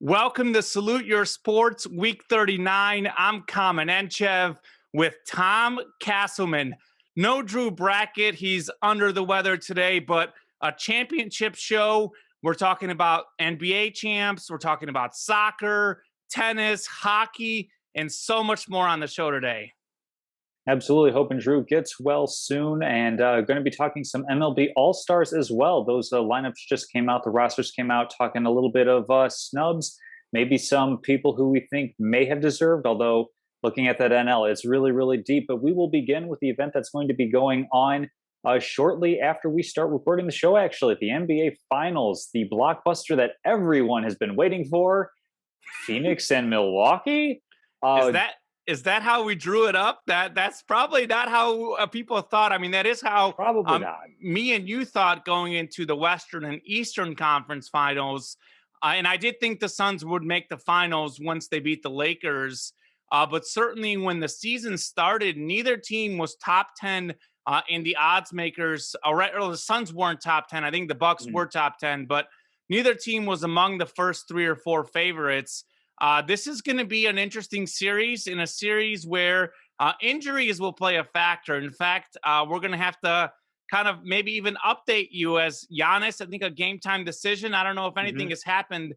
Welcome to Salute Your Sports Week 39. I'm Kamenenchev with Tom Castleman. No Drew Brackett. He's under the weather today, but a championship show. We're talking about NBA champs. We're talking about soccer, tennis, hockey, and so much more on the show today. Absolutely. Hoping Drew gets well soon, and going to be talking some MLB All-Stars as well. Those lineups just came out. The rosters came out, talking a little bit of snubs, maybe some people who we think may have deserved, although looking at that NL, it's really, really deep. But we will begin with the event that's going to be going on shortly after we start recording the show, actually, the NBA Finals, the blockbuster that everyone has been waiting for, Phoenix and Milwaukee. Is that how we drew it up? That's probably not how people thought. I mean, that is how Probably not. me and you thought going into the Western and Eastern Conference Finals. And I did think the Suns would make the finals once they beat the Lakers. But certainly when the season started, neither team was top 10 in the odds makers. Or the Suns weren't top 10. I think the Bucks were top 10, but neither team was among the first 3 or 4 favorites. This is going to be an interesting series, in a series where injuries will play a factor. In fact, we're going to have to kind of maybe even update you as Giannis. I think a game time decision. I don't know if anything has happened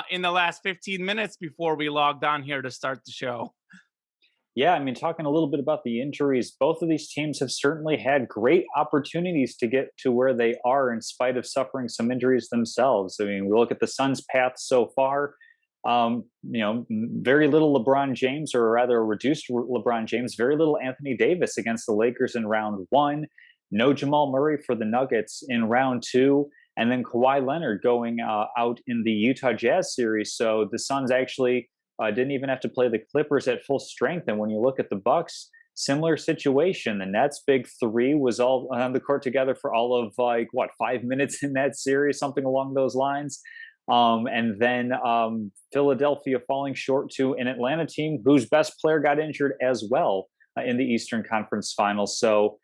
in the last 15 minutes before we logged on here to start the show. Yeah, I mean, talking a little bit about the injuries, both of these teams have certainly had great opportunities to get to where they are in spite of suffering some injuries themselves. I mean, we look at the Suns' path so far. Very little LeBron James, or rather a reduced LeBron James, very little Anthony Davis against the Lakers in round 1, no Jamal Murray for the Nuggets in round 2, and then Kawhi Leonard going out in the Utah Jazz series. So the Suns actually didn't even have to play the Clippers at full strength. And when you look at the Bucks, similar situation. The Nets' big 3 was all on the court together for all of 5 minutes in that series, something along those lines. And then Philadelphia falling short to an Atlanta team whose best player got injured as well in the Eastern Conference Finals. So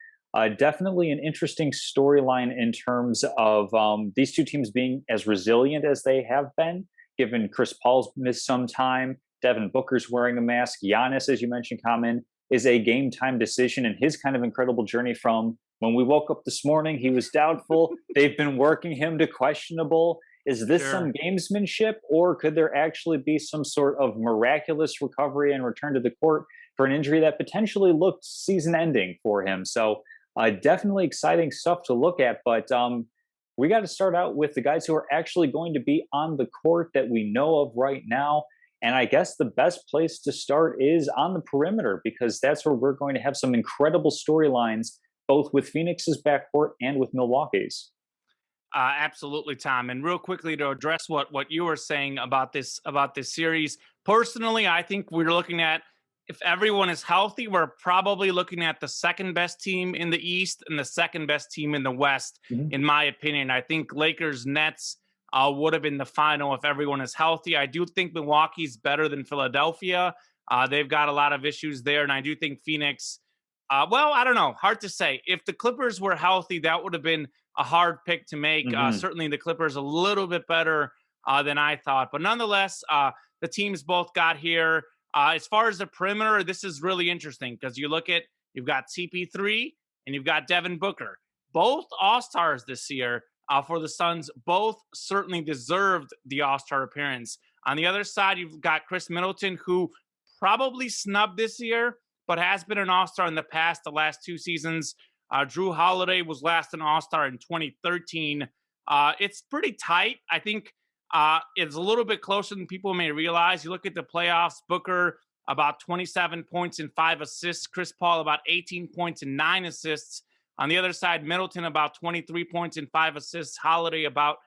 definitely an interesting storyline in terms of these two teams being as resilient as they have been, given Chris Paul's missed some time, Devin Booker's wearing a mask, Giannis, as you mentioned, Common, is a game time decision, and his kind of incredible journey from when we woke up this morning, he was doubtful. They've been working him to questionable. Is this some gamesmanship, or could there actually be some sort of miraculous recovery and return to the court for an injury that potentially looked season-ending for him? So definitely exciting stuff to look at, but we got to start out with the guys who are actually going to be on the court that we know of right now. And I guess the best place to start is on the perimeter, because that's where we're going to have some incredible storylines, both with Phoenix's backcourt and with Milwaukee's. Absolutely, Tom. And real quickly to address what you were saying about this series, personally, I think we're looking at, if everyone is healthy, we're probably looking at the second best team in the East and the second best team in the West, in my opinion. I think Lakers Nets would have been the final if everyone is healthy. I do think Milwaukee's better than Philadelphia. They've got a lot of issues there, and I do think Phoenix. I don't know. Hard to say. If the Clippers were healthy, that would have been a hard pick to make. Certainly the Clippers a little bit better than I thought. But nonetheless, the teams both got here. As far as the perimeter, this is really interesting because you've got CP3 and you've got Devin Booker. Both All-Stars this year for the Suns. Both certainly deserved the All-Star appearance. On the other side, you've got Chris Middleton, who probably snubbed this year, but has been an All-Star in the past, the last 2 seasons. Drew Holiday was last an All-Star in 2013. It's pretty tight. I think it's a little bit closer than people may realize. You look at the playoffs, Booker about 27 points and 5 assists. Chris Paul about 18 points and 9 assists. On the other side, Middleton about 23 points and 5 assists. Holiday about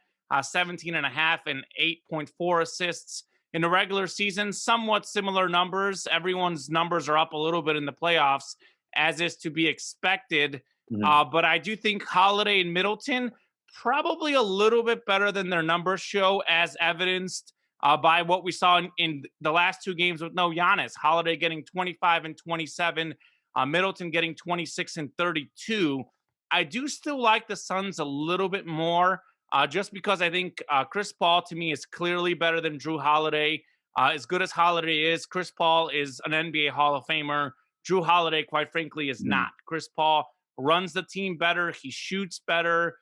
17 and a half and 8.4 assists. In the regular season, somewhat similar numbers. Everyone's numbers are up a little bit in the playoffs, as is to be expected. But I do think Holiday and Middleton probably a little bit better than their numbers show, as evidenced by what we saw in the last 2 games with no Giannis. Holiday getting 25 and 27, Middleton getting 26 and 32. I do still like the Suns a little bit more just because I think Chris Paul to me is clearly better than Drew Holiday. As good as Holiday is, Chris Paul is an NBA Hall of Famer. Drew Holiday, quite frankly, is Mhm. not. Chris Paul runs the team better. He shoots better.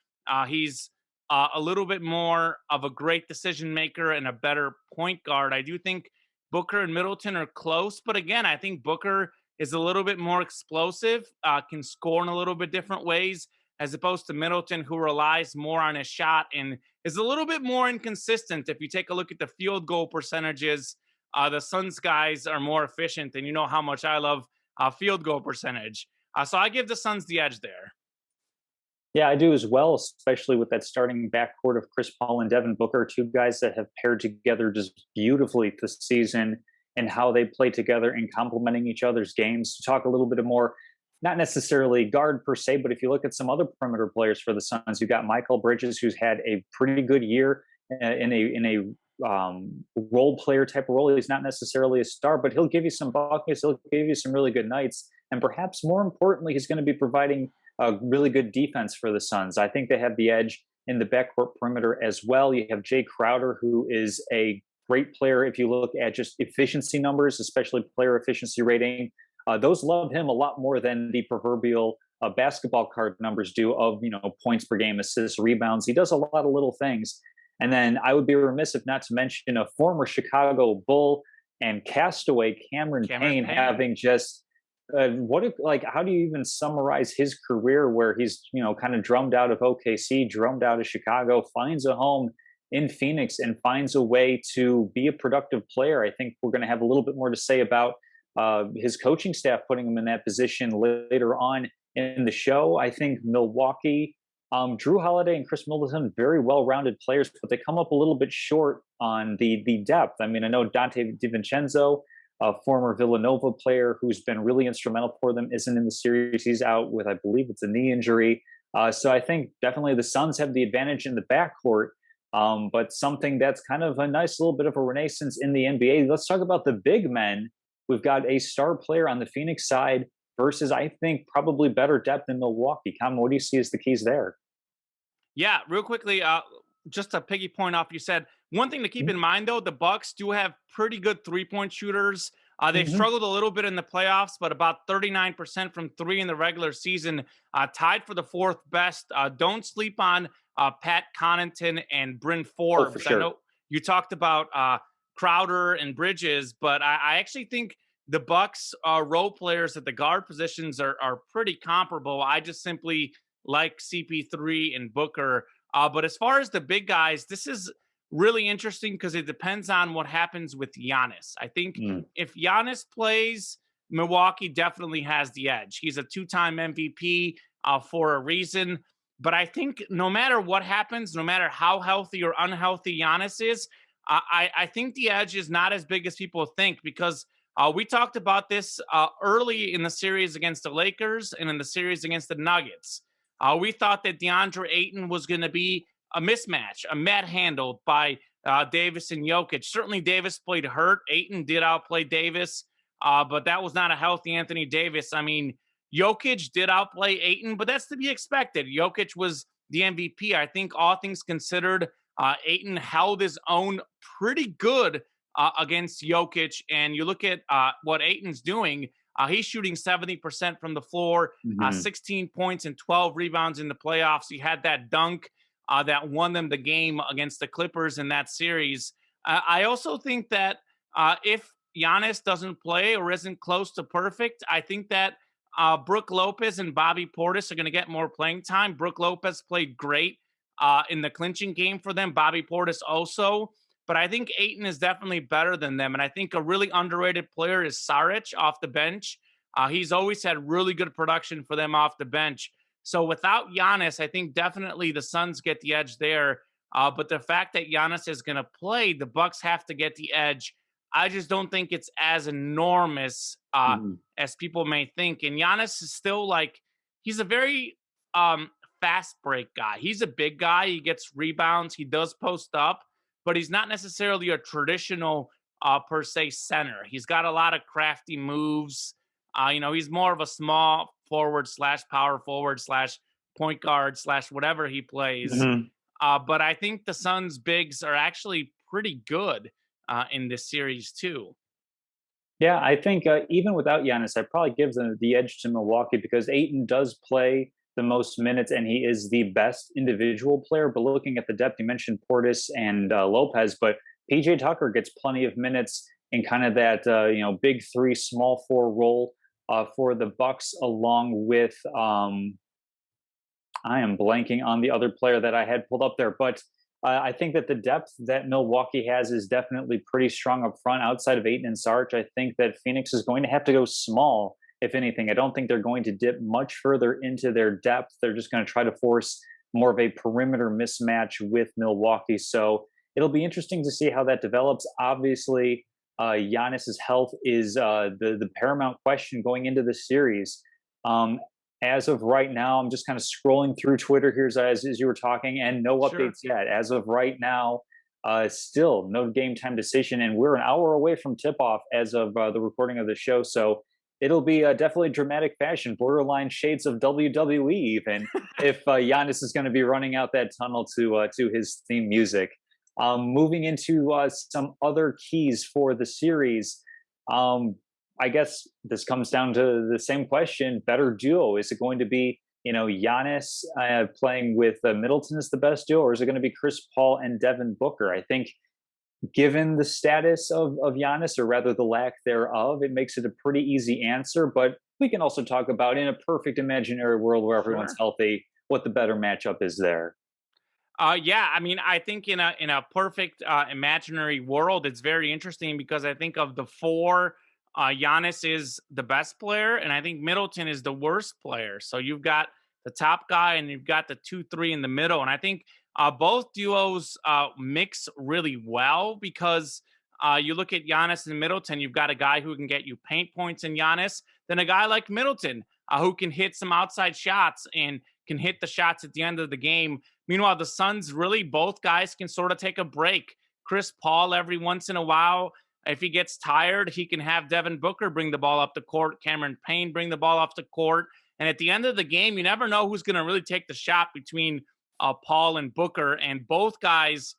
He's a little bit more of a great decision maker and a better point guard. I do think Booker and Middleton are close, but again, I think Booker is a little bit more explosive, can score in a little bit different ways, as opposed to Middleton, who relies more on his shot and is a little bit more inconsistent. If you take a look at the field goal percentages, the Suns guys are more efficient, and you know how much I love field goal percentage. So I give the Suns the edge there. Yeah, I do as well, especially with that starting backcourt of Chris Paul and Devin Booker, two guys that have paired together just beautifully this season, and how they play together and complementing each other's games. To talk a little bit more, not necessarily guard per se, but if you look at some other perimeter players for the Suns, you got Michael Bridges, who's had a pretty good year in a role player type of role. He's not necessarily a star, but he'll give you some buckets. He'll give you some really good nights, and perhaps more importantly, he's going to be providing a really good defense for the Suns. I think they have the edge in the backcourt perimeter as well. You have Jay Crowder, who is a great player. If you look at just efficiency numbers, especially player efficiency rating, those love him a lot more than the proverbial basketball card numbers do of points per game, assists, rebounds. He does a lot of little things. And then I would be remiss if not to mention a former Chicago Bull and castaway Cameron Cameron Payne Payne. having just how do you even summarize his career where he's kind of drummed out of OKC, drummed out of Chicago, finds a home in Phoenix and finds a way to be a productive player. I think we're going to have a little bit more to say about his coaching staff putting him in that position later on in the show. I think Milwaukee, Drew Holiday and Chris Middleton, very well-rounded players, but they come up a little bit short on the depth. I mean, I know Dante DiVincenzo, a former Villanova player who's been really instrumental for them, isn't in the series. He's out with, I believe it's a knee injury. So I think definitely the Suns have the advantage in the backcourt, but something that's kind of a nice little bit of a renaissance in the NBA. Let's talk about the big men. We've got a star player on the Phoenix side versus, I think, probably better depth in Milwaukee. Tom, what do you see as the keys there? Yeah, real quickly, just a piggy point off you said. One thing to keep in mind though, the Bucks do have pretty good three-point shooters. They've Mm-hmm. struggled a little bit in the playoffs, but about 39% from three in the regular season, tied for the fourth best. Don't sleep on Pat Connaughton and Bryn Oh, for Forbes. I sure. know you talked about Crowder and Bridges, but I actually think the Bucks role players at the guard positions are pretty comparable. I just simply like CP3 and Booker. But as far as the big guys, this is really interesting because it depends on what happens with Giannis. I think Mm. if Giannis plays, Milwaukee definitely has the edge. He's a two-time MVP for a reason. But I think no matter what happens, no matter how healthy or unhealthy Giannis is, I think the edge is not as big as people think because we talked about this early in the series against the Lakers and in the series against the Nuggets. We thought that DeAndre Ayton was going to be a mismatch, a met handled by Davis and Jokic. Certainly, Davis played hurt. Ayton did outplay Davis, but that was not a healthy Anthony Davis. I mean, Jokic did outplay Ayton, but that's to be expected. Jokic was the MVP. I think all things considered, Ayton held his own pretty good against Jokic. And you look at what Ayton's doing. He's shooting 70% from the floor, Mhm. 16 points and 12 rebounds in the playoffs. He had that dunk that won them the game against the Clippers in that series. I also think that if Giannis doesn't play or isn't close to perfect, I think that Brooke Lopez and Bobby Portis are going to get more playing time. Brooke Lopez played great in the clinching game for them. Bobby Portis also. But I think Ayton is definitely better than them. And I think a really underrated player is Saric off the bench. He's always had really good production for them off the bench. So without Giannis, I think definitely the Suns get the edge there. But the fact that Giannis is going to play, the Bucks have to get the edge. I just don't think it's as enormous Mhm. as people may think. And Giannis is still like he's a very fast break guy. He's a big guy. He gets rebounds. He does post up, but he's not necessarily a traditional per se center. He's got a lot of crafty moves. He's more of a small forward slash power forward slash point guard slash whatever he plays. Mhm. But I think the Suns' bigs are actually pretty good in this series too. Yeah, I think even without Giannis, I'd probably give the edge to Milwaukee because Aiton does play the most minutes and he is the best individual player. But looking at the depth, you mentioned Portis and Lopez, but PJ Tucker gets plenty of minutes in kind of that big three, small four role for the Bucks, along with I am blanking on the other player that I had pulled up there, but I think that the depth that Milwaukee has is definitely pretty strong up front. Outside of Ayton and Sarge, I think that Phoenix is going to have to go small, if anything. I don't think they're going to dip much further into their depth. They're just going to try to force more of a perimeter mismatch with Milwaukee. So it'll be interesting to see how that develops. Obviously, Giannis's health is the paramount question going into the series. Um, as of right now, I'm just kind of scrolling through Twitter here as you were talking, and no Sure. updates yet. As of right now, still no game time decision, and we're an hour away from tip off as of the recording of the show. So it'll be definitely dramatic fashion, borderline shades of WWE, even if Giannis is going to be running out that tunnel to his theme music. Moving into some other keys for the series. Um, I guess this comes down to the same question: better duo? Is it going to be Giannis playing with Middleton as the best duo, or is it going to be Chris Paul and Devin Booker? I think, given the status of Giannis, or rather the lack thereof, it makes it a pretty easy answer. But we can also talk about, in a perfect imaginary world where everyone's Sure. healthy, what the better matchup is there. Yeah, I mean, I think in a perfect imaginary world, it's very interesting because I think of the four, Giannis is the best player, and I think Middleton is the worst player. So you've got the top guy, and you've got the 2, 3 in the middle, and I think both duos mix really well because you look at Giannis and Middleton, you've got a guy who can get you paint points in Giannis, then a guy like Middleton who can hit some outside shots and can hit the shots at the end of the game. Meanwhile, the Suns really both guys can sort of take a break. Chris Paul every once in a while, if he gets tired, he can have Devin Booker bring the ball up the court, Cameron Payne bring the ball off the court. And at the end of the game, you never know who's going to really take the shot between Paul and Booker. And both guys,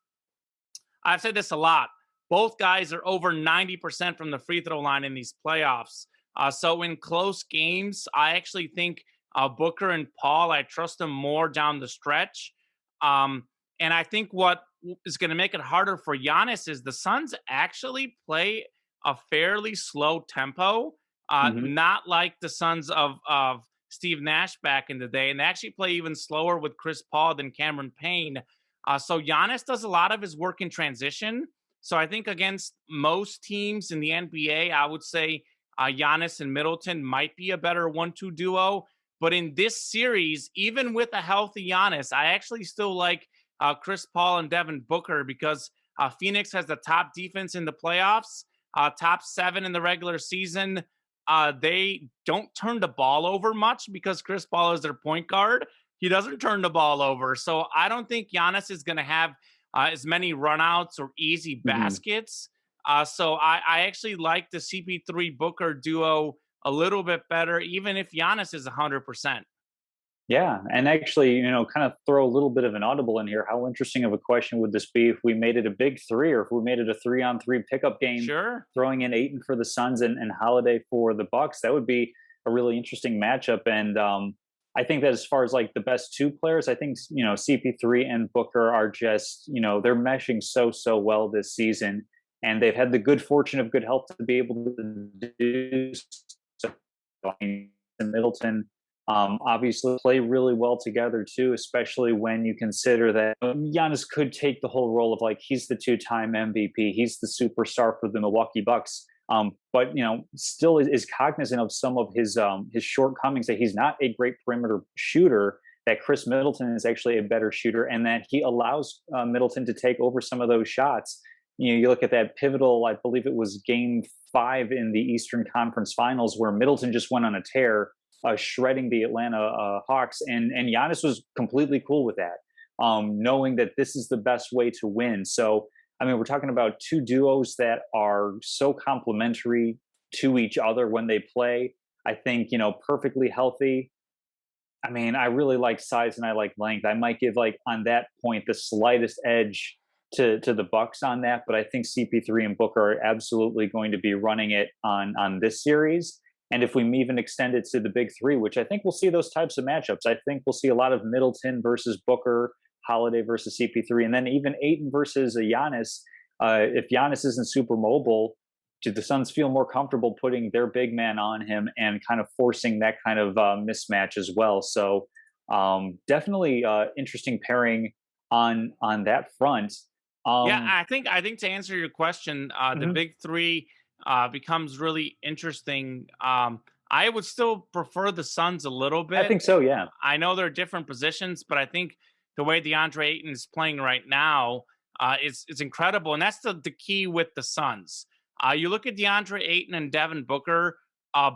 I've said this a lot, both guys are over 90% from the free throw line in these playoffs. So in close games, I actually think Booker and Paul, I trust them more down the stretch. Um, and I think what is going to make it harder for Giannis is the Suns actually play a fairly slow tempo, Hmm. not like the Suns of Steve Nash back in the day, and they actually play even slower with Chris Paul than Cameron Payne. So Giannis does a lot of his work in transition. So I think against most teams in the NBA, I would say Giannis and Middleton might be a better 1-2 duo. But in this series, even with a healthy Giannis, I actually still like Chris Paul and Devin Booker because Phoenix has the top defense in the playoffs, top 7 in the regular season. They don't turn the ball over much because Chris Paul is their point guard. He doesn't turn the ball over. So I don't think Giannis is going to have as many runouts or easy Hmm. baskets. So I actually like the CP3 Booker duo a little bit better, even if Giannis is 100%. Yeah, and actually, kind of throw a little bit of an audible in here. How interesting of a question would this be if we made it a big three, or if we made it a 3-on-3 pickup game, Sure. throwing in Aiton for the Suns and Holiday for the Bucks? That would be a really interesting matchup. And I think that as far as like the best two players, I think CP3 and Booker are just they're meshing so well this season, and they've had the good fortune of good health to be able to do so. I mean, Middleton obviously play really well together too, especially when you consider that Giannis could take the whole role of like he's the two-time MVP, he's the superstar for the Milwaukee Bucks. But still is cognizant of some of his shortcomings, that he's not a great perimeter shooter. That Chris Middleton is actually a better shooter, and that he allows Middleton to take over some of those shots. You look at that pivotal, I believe it was Game 5 in the Eastern Conference Finals, where Middleton just went on a tear, shredding the Atlanta Hawks, and Giannis was completely cool with that, knowing that this is the best way to win. So, I mean, we're talking about two duos that are so complementary to each other when they play. I think perfectly healthy. I mean, I really like size and I like length. I might give like on that point the slightest edge to the Bucks on that, but I think CP3 and Booker are absolutely going to be running it on this series. And if we even extend it to the big three, which I think we'll see those types of matchups, I think we'll see a lot of Middleton versus Booker, Holiday versus CP3, and then even Aiton versus a Giannis. If Giannis isn't super mobile, do the Suns feel more comfortable putting their big man on him and kind of forcing that kind of mismatch as well? So definitely interesting pairing on that front. Yeah, Um, I think to answer your question, the mhm. big three becomes really interesting. I would still prefer the Suns a little I bit. think so. Yeah. I know they're different positions, but I think the way DeAndre Ayton is playing right now is incredible, and that's the key with the Suns. You look at DeAndre Ayton and Devin Booker.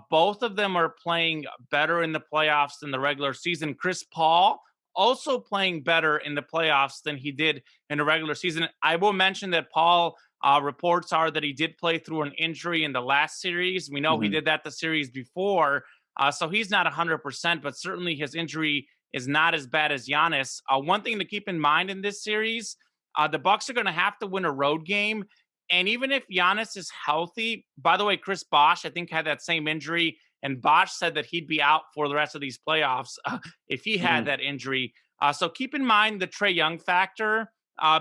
Both of them are playing better in the playoffs than the regular season. Chris Paul also playing better in the playoffs than he did in the regular season. I will mention that Paul reports are that he did play through an injury in the last series. We know he Hmm. did that the series before, so he's not 100%, but certainly his injury is not as bad as Giannis. One thing to keep in mind in this series, the Bucks are going to have to win a road game. And even if Giannis is healthy, by the way, Chris Bosh, I think, had that same injury. And Bosh said that he'd be out for the rest of these playoffs if he had Hmm. that injury. So keep in mind the Trae Young factor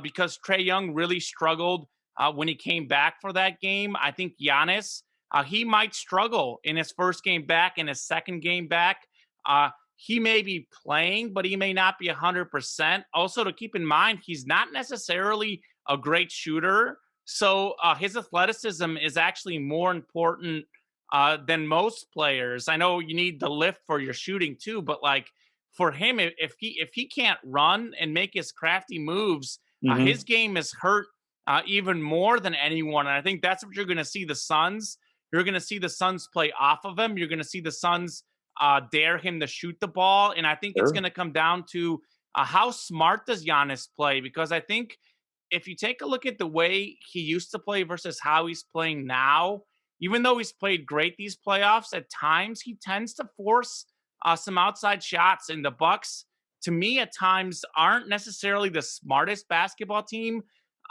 because Trae Young really struggled when he came back for that game. I think Giannis, he might struggle in his first game back, in his second game back. He may be playing, but he may not be 100%. Also, to keep in mind, he's not necessarily a great shooter. So his athleticism is actually more important than most players. I know you need the lift for your shooting too, but like for him, if he can't run and make his crafty moves, his Hmm. game is hurt even more than anyone. And I think that's what you're going to see the Suns. You're going to see the Suns play off of him. You're going to see the Suns dare him to shoot the ball. And I think it's going Sure. to come down to how smart does Giannis play? Because I think if you take a look at the way he used to play versus how he's playing now, even though he's played great these playoffs, at times he tends to force some outside shots. And the Bucks, to me, at times aren't necessarily the smartest basketball team.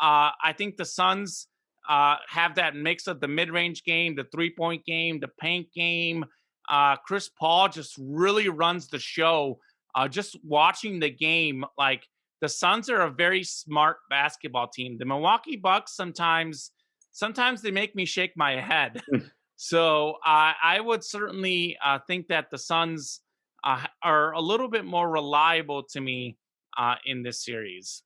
I think the Suns have that mix of the mid-range game, the three-point game, the paint game. Chris Paul just really runs the show. Just watching the game, like the Suns are a very smart basketball team. The Milwaukee Bucks sometimes they make me shake my head. So I would certainly think that the Suns are a little bit more reliable to me in this series.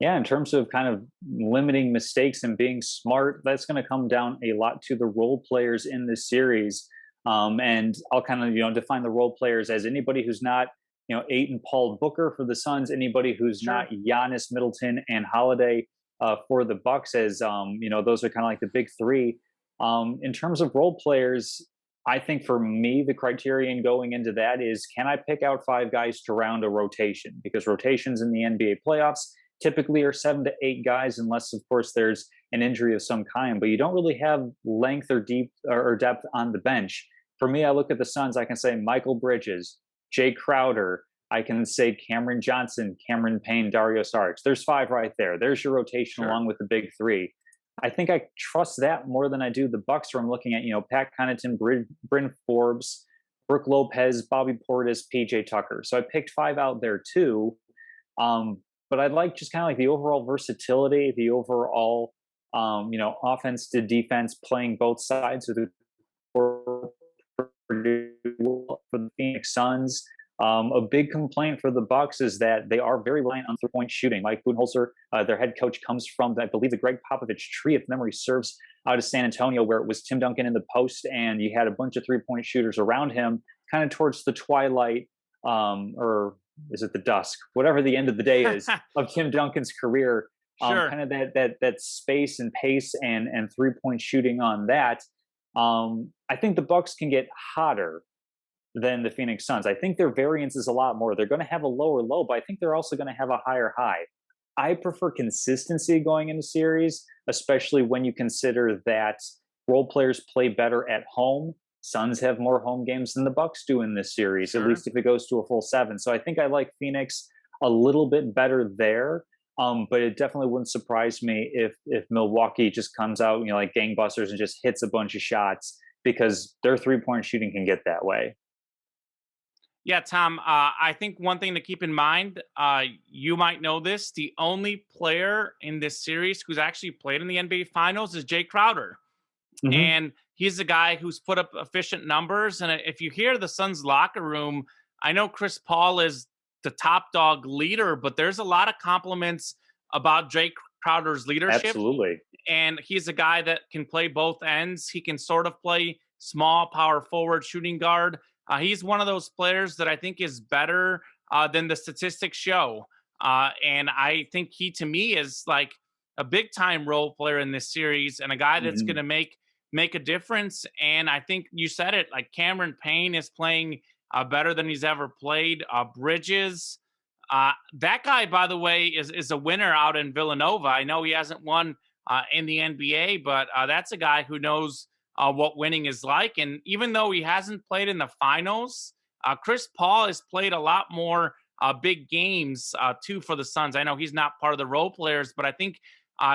Yeah, in terms of kind of limiting mistakes and being smart, that's going to come down a lot to the role players in this series. And I'll kind of define the role players as anybody who's not Aiton Paul Booker for the Suns, anybody who's not Sure. Giannis Middleton and Holiday for the Bucks, as those are kind of like the big three. In terms of role players, I think for me the criterion going into that is, can I pick out five guys to round a rotation, because rotations in the NBA playoffs typically are 7 to 8 guys, unless of course there's an injury of some kind. But you don't really have length or deep or depth on the bench. For me, I look at the Suns. I can say Michael Bridges, Jay Crowder. I can say Cameron Johnson, Cameron Payne, Dario Saric. There's five right there. There's your rotation Sure. along with the big three. I think I trust that more than I do the Bucks, where I'm looking at Pat Connaughton, Bryn Forbes, Brooke Lopez, Bobby Portis, PJ Tucker. So I picked five out there too. Um, but I'd like just kind of like the overall versatility, the overall, offense to defense, playing both sides of the court for the Phoenix Suns. A big complaint for the Bucks is that they are very reliant on three-point shooting. Mike Budenholzer, their head coach, comes from, I believe, the Greg Popovich tree, if memory serves, out of San Antonio, where it was Tim Duncan in the post, and you had a bunch of three-point shooters around him, kind of towards the twilight, or is it the dusk, whatever the end of the day is of Tim Duncan's career. Sure. Kind of that space and pace and 3-point shooting on that. I think the Bucks can get hotter than the Phoenix Suns. I think their variance is a lot more. They're going to have a lower low, but I think they're also going to have a higher high. I prefer consistency going into series, especially when you consider that role players play better at home. Suns have more home games than the Bucks do in this series, at Sure. least if it goes to a full seven. So I think I like Phoenix a little bit better there. But it definitely wouldn't surprise me if Milwaukee just comes out, like gangbusters and just hits a bunch of shots because their 3-point shooting can get that way. Yeah, Tom, I think one thing to keep in mind, you might know this, the only player in this series who's actually played in the NBA Finals is Jay Crowder. Hmm. And he's a guy who's put up efficient numbers. And if you hear the Suns locker room, I know Chris Paul is the top dog leader, but there's a lot of compliments about Jay Crowder's leadership. Absolutely. And he's a guy that can play both ends. He can sort of play small, power forward, shooting guard. He's one of those players that I think is better than the statistics show. And I think he, to me, is like a big time role player in this series and a guy that's going Hmm. to make a difference. And I think you said it, like Cameron Payne is playing better than he's ever played. Bridges, that guy, by the way, is a winner out in Villanova. I know he hasn't won in the NBA, but that's a guy who knows what winning is like. And even though he hasn't played in the finals, Chris Paul has played a lot more big games too for the Suns. I know he's not part of the role players, but I think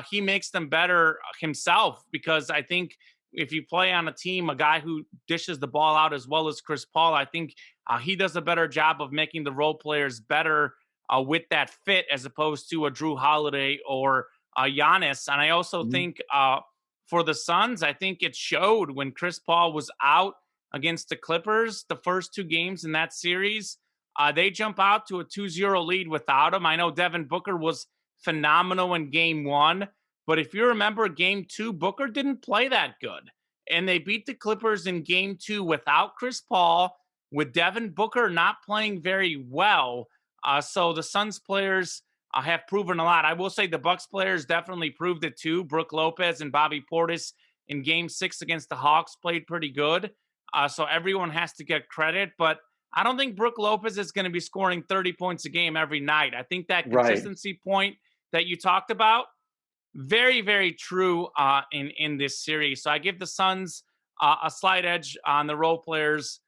he makes them better himself because I think if you play on a team, a guy who dishes the ball out as well as Chris Paul, I think he does a better job of making the role players better with that fit as opposed to a Drew Holiday or Giannis. And I also Hmm. think for the Suns, I think it showed when Chris Paul was out against the Clippers the first two games in that series. They jump out to a 2-0 lead without him. I know Devin Booker was phenomenal in game one, but if you remember game two, Booker didn't play that good. And they beat the Clippers in game two without Chris Paul, with Devin Booker not playing very well. So the Suns players have proven a lot. I will say the Bucks players definitely proved it too. Brooke Lopez and Bobby Portis in game six against the Hawks played pretty good. So everyone has to get credit, but I don't think Brooke Lopez is going to be scoring 30 points a game every night. I think that Right. consistency point that you talked about, very, very true in this series. So I give the Suns a slight edge on the role players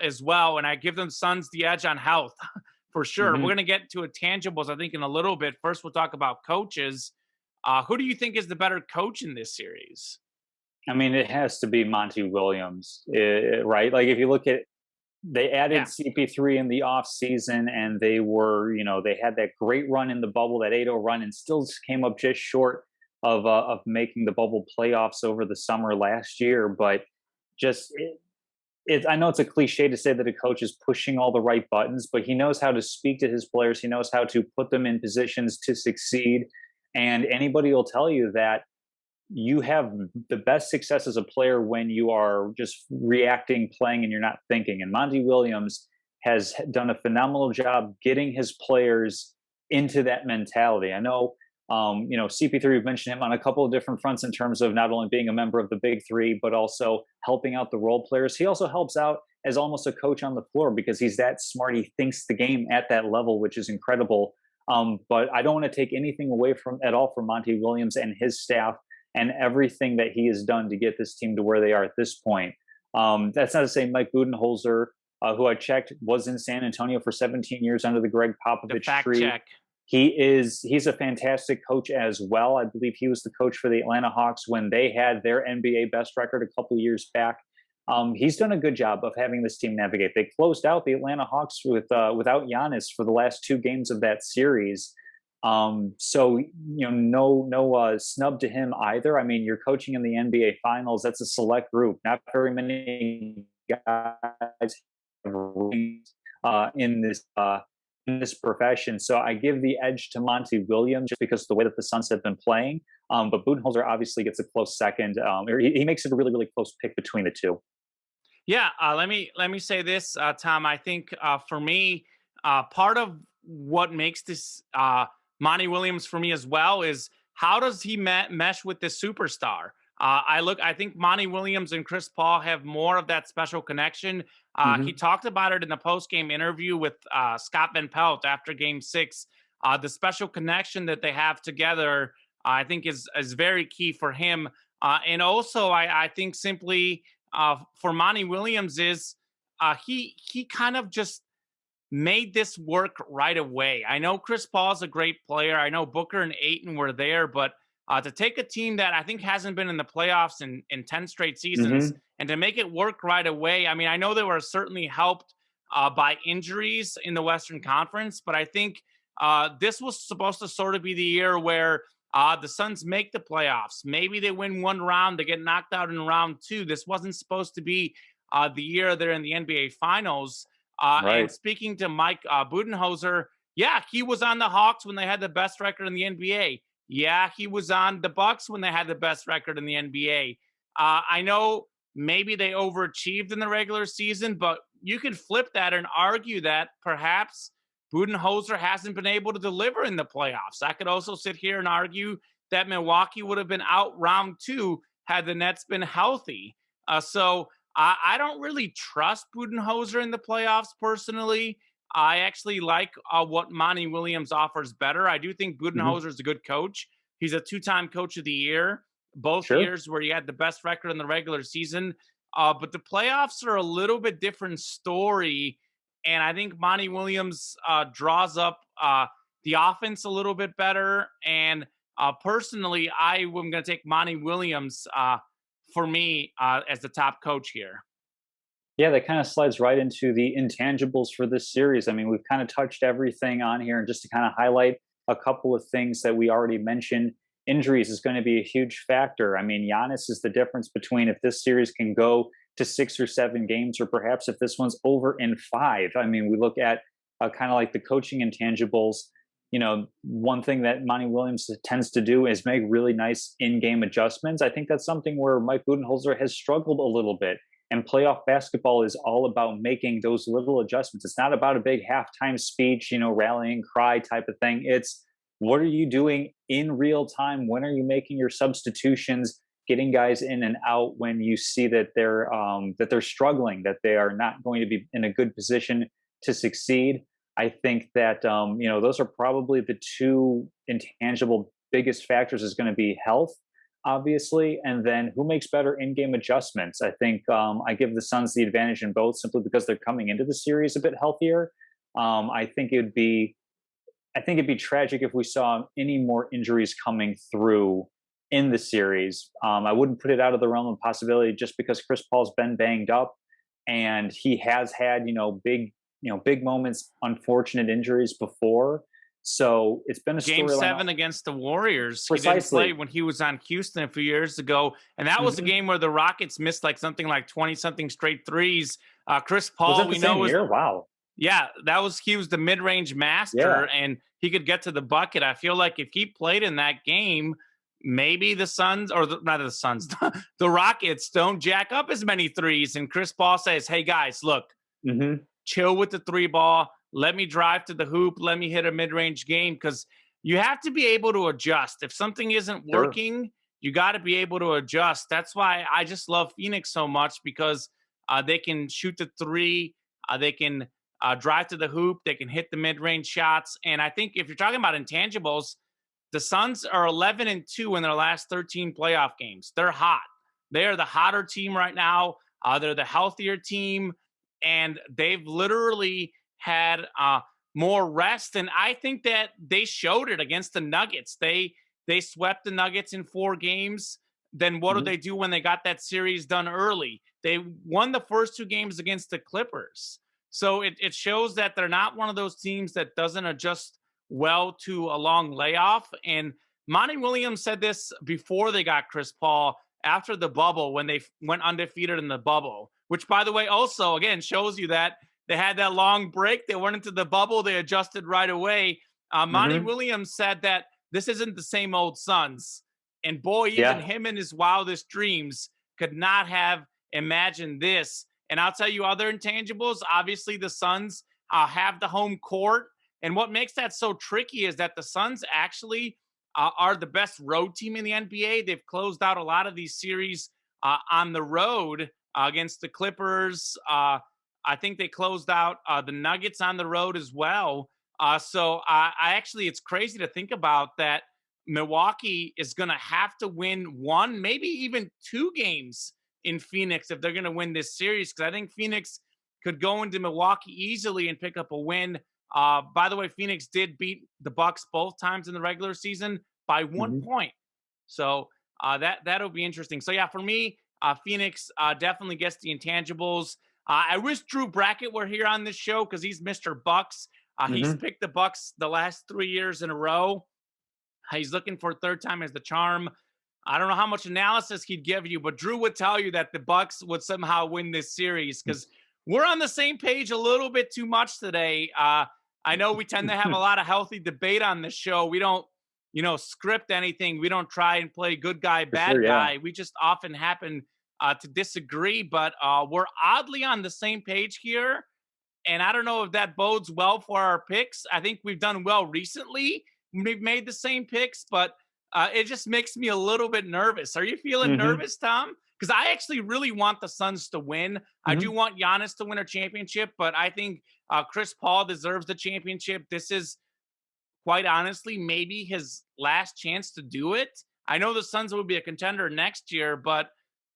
as well, and I give them Suns the edge on health for sure. We're Hmm. going to get to intangibles, I think, in a little bit. First, we'll talk about coaches. Who do you think is the better coach in this series? I mean, it has to be Monty Williams, right? Like if you look at they Yeah, added CP3 in the off season, and they were, they had that great run in the bubble, that 8-0 run, and still came up just short of making the bubble playoffs over the summer last year. But just I know it's a cliche to say that a coach is pushing all the right buttons, but he knows how to speak to his players. He knows how to put them in positions to succeed. And anybody will tell you that you have the best success as a player when you are just reacting, playing, and you're not thinking. And Monty Williams has done a phenomenal job getting his players into that mentality. I know, CP3, we've mentioned him on a couple of different fronts in terms of not only being a member of the Big Three, but also helping out the role players. He also helps out as almost a coach on the floor because he's that smart. He thinks the game at that level, which is incredible. But I don't want to take anything away from at all from Monty Williams and his staff and everything that he has done to get this team to where they are at this point. That's not to say Mike Budenholzer, who I checked was in San Antonio for 17 years under the Greg the Popovich fact tree. check. He's a fantastic coach as well. I believe he was the coach for the Atlanta Hawks when they had their NBA best record a couple years back. He's done a good job of having this team navigate. They closed out the Atlanta Hawks without Giannis for the last two games of that series. So no snub to him either. I mean, you're coaching in the NBA Finals. That's a select group. Not very many guys have rings, in this profession. So I give the edge to Monty Williams just because of the way that the Suns have been playing. But Budenholzer obviously gets a close second. Or he makes it a really, really close pick between the two. Yeah, let me say this, Tom. I think for me, part of what makes this Monty Williams for me as well is how does he mesh with this superstar? I think Monty Williams and Chris Paul have more of that special connection. He Hmm. talked about it in the post game interview with Scott Van Pelt after Game Six. The special connection that they have together, I think, is very key for him. And also, I think simply for Monty Williams is he kind of just made this work right away. I know Chris Paul's a great player. I know Booker and Ayton were there, but to take a team that I think hasn't been in the playoffs in 10 straight seasons Hmm. and to make it work right away, I mean, I know they were certainly helped by injuries in the Western Conference, but I think this was supposed to sort of be the year where the Suns make the playoffs. Maybe they win one round, they get knocked out in round two. This wasn't supposed to be the year they're in the NBA Finals. And Right. speaking to Mike Budenholzer, yeah, he was on the Hawks when they had the best record in the NBA. Yeah, he was on the Bucks when they had the best record in the NBA. I know maybe they overachieved in the regular season, but you could flip that and argue that perhaps Budenholzer hasn't been able to deliver in the playoffs. I could also sit here and argue that Milwaukee would have been out round two had the Nets been healthy. So I don't really trust Budenholzer in the playoffs personally. I actually like what Monty Williams offers better. I do think Hmm. Budenholzer is a good coach. He's a two-time coach of the year, both Sure. years where he had the best record in the regular season. But the playoffs are a little bit different story. And I think Monty Williams draws up the offense a little bit better. And personally, I am going to take Monty Williams for me as the top coach here. Yeah, that kind of slides right into the intangibles for this series. I mean, we've kind of touched everything on here, and just to kind of highlight a couple of things that we already mentioned, injuries is going to be a huge factor. I mean, Giannis is the difference between if this series can go to 6 or 7 games, or perhaps if this one's over in five. I mean, we look at kind of like the coaching intangibles. One thing that Monty Williams tends to do is make really nice in-game adjustments. I think that's something where Mike Budenholzer has struggled a little bit, and playoff basketball is all about making those little adjustments. It's not about a big halftime speech, rallying cry type of thing. It's what are you doing in real time? When are you making your substitutions, getting guys in and out when you see that they're struggling, that they are not going to be in a good position to succeed. I think that those are probably the two intangible biggest factors is going to be health, obviously, and then who makes better in-game adjustments. I think I give the Suns the advantage in both simply because they're coming into the series a bit healthier. Um, I think it'd be I think it'd be tragic if we saw any more injuries coming through in the series. I wouldn't put it out of the realm of possibility just because Chris Paul's been banged up and he has had big moments, unfortunate injuries before. So it's been a Game storyline. 7 against the Warriors, he didn't play Precisely. when he was on Houston a few years ago, and that was a Hmm. game where the Rockets missed like something like 20 something straight threes. Chris Was Paul, that the we know, same was year? Wow. yeah, that was he was the mid-range Yeah. master and he could get to the bucket. I feel like if he played in that game, maybe the Suns or not the Suns, the Rockets don't jack up as many threes. And Chris Paul says, "Hey guys, look, Hmm. chill with the three ball. Let me drive to the hoop. Let me hit a mid range game because you have to be able to adjust. If something isn't Sure. working, you got to be able to adjust. That's why I just love Phoenix so much because they can shoot the three, they can drive to the hoop, they can hit the mid range shots. And I think if you're talking about intangibles, the Suns are 11-2 in their last 13 playoff games. They're hot. They are the hotter team right now. They're the healthier team and they've literally had more rest. And I think that they showed it against the Nuggets. They swept the Nuggets in 4 games. Then what do Hmm. they do when they got that series done early? They won the first 2 games against the Clippers. So it shows that they're not one of those teams that doesn't adjust well to a long layoff. And Monty Williams said this before they got Chris Paul after the bubble when they went undefeated in the bubble, which by the way also again shows you that they had that long break. They went into the bubble. They adjusted right away. Monty Hmm. Williams said that this isn't the same old Suns. And boy, even Yeah. him in his wildest dreams could not have imagined this. And I'll tell you other intangibles. Obviously, the Suns have the home court. And what makes that so tricky is that the Suns actually are the best road team in the NBA. They've closed out a lot of these series on the road against the Clippers. I think they closed out the Nuggets on the road as well. So I actually, it's crazy to think about that. Milwaukee is going to have to win one, maybe even 2 games in Phoenix if they're going to win this series, because I think Phoenix could go into Milwaukee easily and pick up a win. By the way, Phoenix did beat the Bucks both times in the regular season by one Mhm. point. So that'll be interesting. So yeah, for me, Phoenix definitely gets the intangibles. I wish Drew Brackett were here on this show because he's Mr. Bucks. He's Mhm. picked the Bucks the last 3 years in a row. He's looking for a third time as the charm. I don't know how much analysis he'd give you, but Drew would tell you that the Bucks would somehow win this series because we're on the same page a little bit too much today. I know we tend to have a lot of healthy debate on this show. We don't, script anything. We don't try and play good guy, For sure, bad yeah. guy. We just often happen to disagree, but we're oddly on the same page here. And I don't know if that bodes well for our picks. I think we've done well recently. We've made the same picks, but it just makes me a little bit nervous. Are you feeling Mhm. nervous, Tom? Because I actually really want the Suns to win. I do Mhm. want Giannis to win a championship, but I think Chris Paul deserves the championship. This is quite honestly maybe his last chance to do it. I know the Suns will be a contender next year, but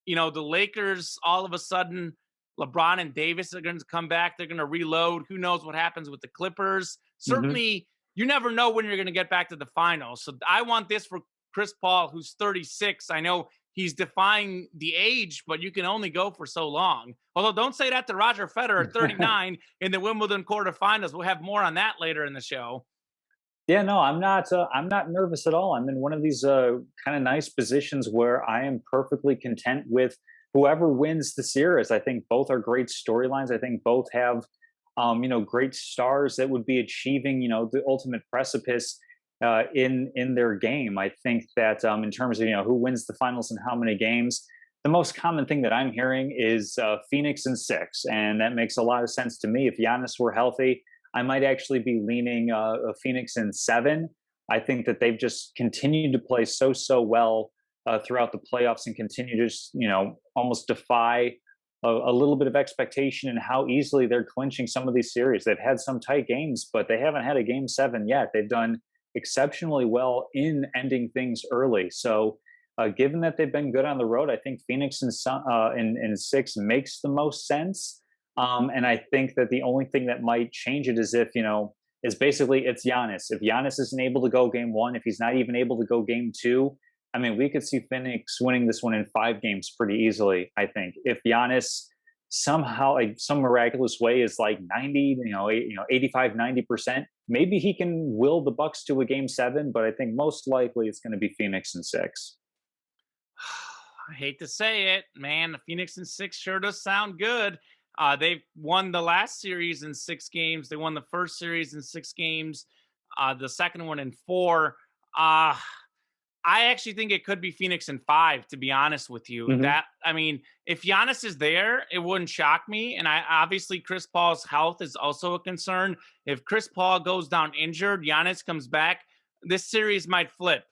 the Lakers all of a sudden LeBron and Davis are going to come back. They're going to reload. Who knows what happens with the Clippers? Mhm. Certainly, you never know when you're going to get back to the finals. So I want this for Chris Paul, who's 36. I know he's defying the age, but you can only go for so long. Although, don't say that to Roger Federer, 39, in the Wimbledon quarterfinals. We'll have more on that later in the show. Yeah, no, I'm not nervous at all. I'm in one of these kind of nice positions where I am perfectly content with whoever wins the series. I think both are great storylines. I think both have great stars that would be achieving, the ultimate precipice in their game. I think that in terms of who wins the finals and how many games, the most common thing that I'm hearing is Phoenix in six, and that makes a lot of sense to me. If Giannis were healthy, I might actually be leaning Phoenix in seven. I think that they've just continued to play so well throughout the playoffs and continue to just almost defy a little bit of expectation and how easily they're clinching some of these series. They've had some tight games, but they haven't had a game seven yet. They've done exceptionally well in ending things early. So, given that they've been good on the road, I think Phoenix in six makes the most sense. And I think that the only thing that might change it is if is basically it's Giannis. If Giannis isn't able to go game one, if he's not even able to go game two, I mean, we could see Phoenix winning this one in 5 games pretty easily. I think if Giannis somehow, like some miraculous way, is like 90, 85, 90%, maybe he can will the Bucks to a game seven. But I think most likely it's going to be Phoenix in six. I hate to say it, man. The Phoenix in six sure does sound good. They've won the last series in 6 games. They won the first series in 6 games, the second one in four. Uh, I actually think it could be Phoenix in five, to be honest with you. Hmm. I mean, if Giannis is there, it wouldn't shock me. And obviously Chris Paul's health is also a concern. If Chris Paul goes down injured, Giannis comes back, this series might flip.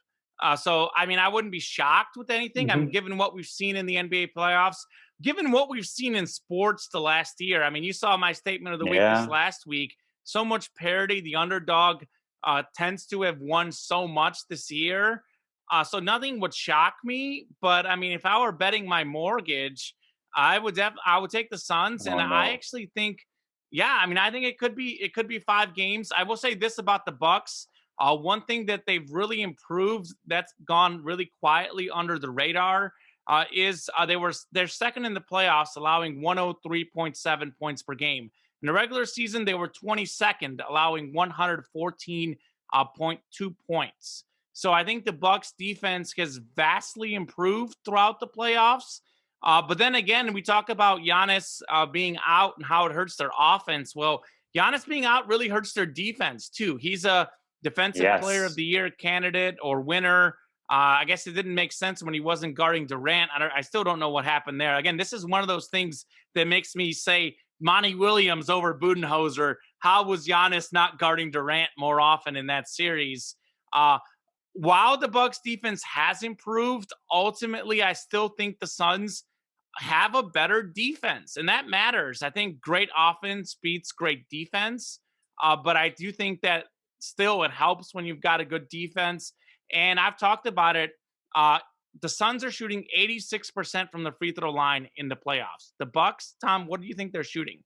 So, I mean, I wouldn't be shocked with anything. I mean, Hmm. given what we've seen in the NBA playoffs, given what we've seen in sports the last year. I mean, you saw my statement of the week this Yeah. last week. So much parity. The underdog tends to have won so much this year, so nothing would shock me, but I mean, if I were betting my mortgage, I would take the Suns, and Oh I no. actually think, yeah, I mean, I think it could be 5 games. I will say this about the Bucks. One thing that they've really improved that's gone really quietly under the radar is they're second in the playoffs, allowing 103.7 points per game. In the regular season, they were 22nd, allowing 114.2 points. So I think the Bucks defense has vastly improved throughout the playoffs. But then again, we talk about Giannis being out and how it hurts their offense. Well, Giannis being out really hurts their defense too. He's a defensive player of Yes. the year candidate or winner. I guess it didn't make sense when he wasn't guarding Durant. I still don't know what happened there. Again, this is one of those things that makes me say Monty Williams over Budenholzer. How was Giannis not guarding Durant more often in that series? While the Bucks defense has improved, ultimately I still think the Suns have a better defense, and that matters. I think great offense beats great defense, but I do think that still it helps when you've got a good defense. And I've talked about it. Uh, the Suns are shooting 86% from the free throw line in the playoffs. The Bucks, Tom, what do you think they're shooting?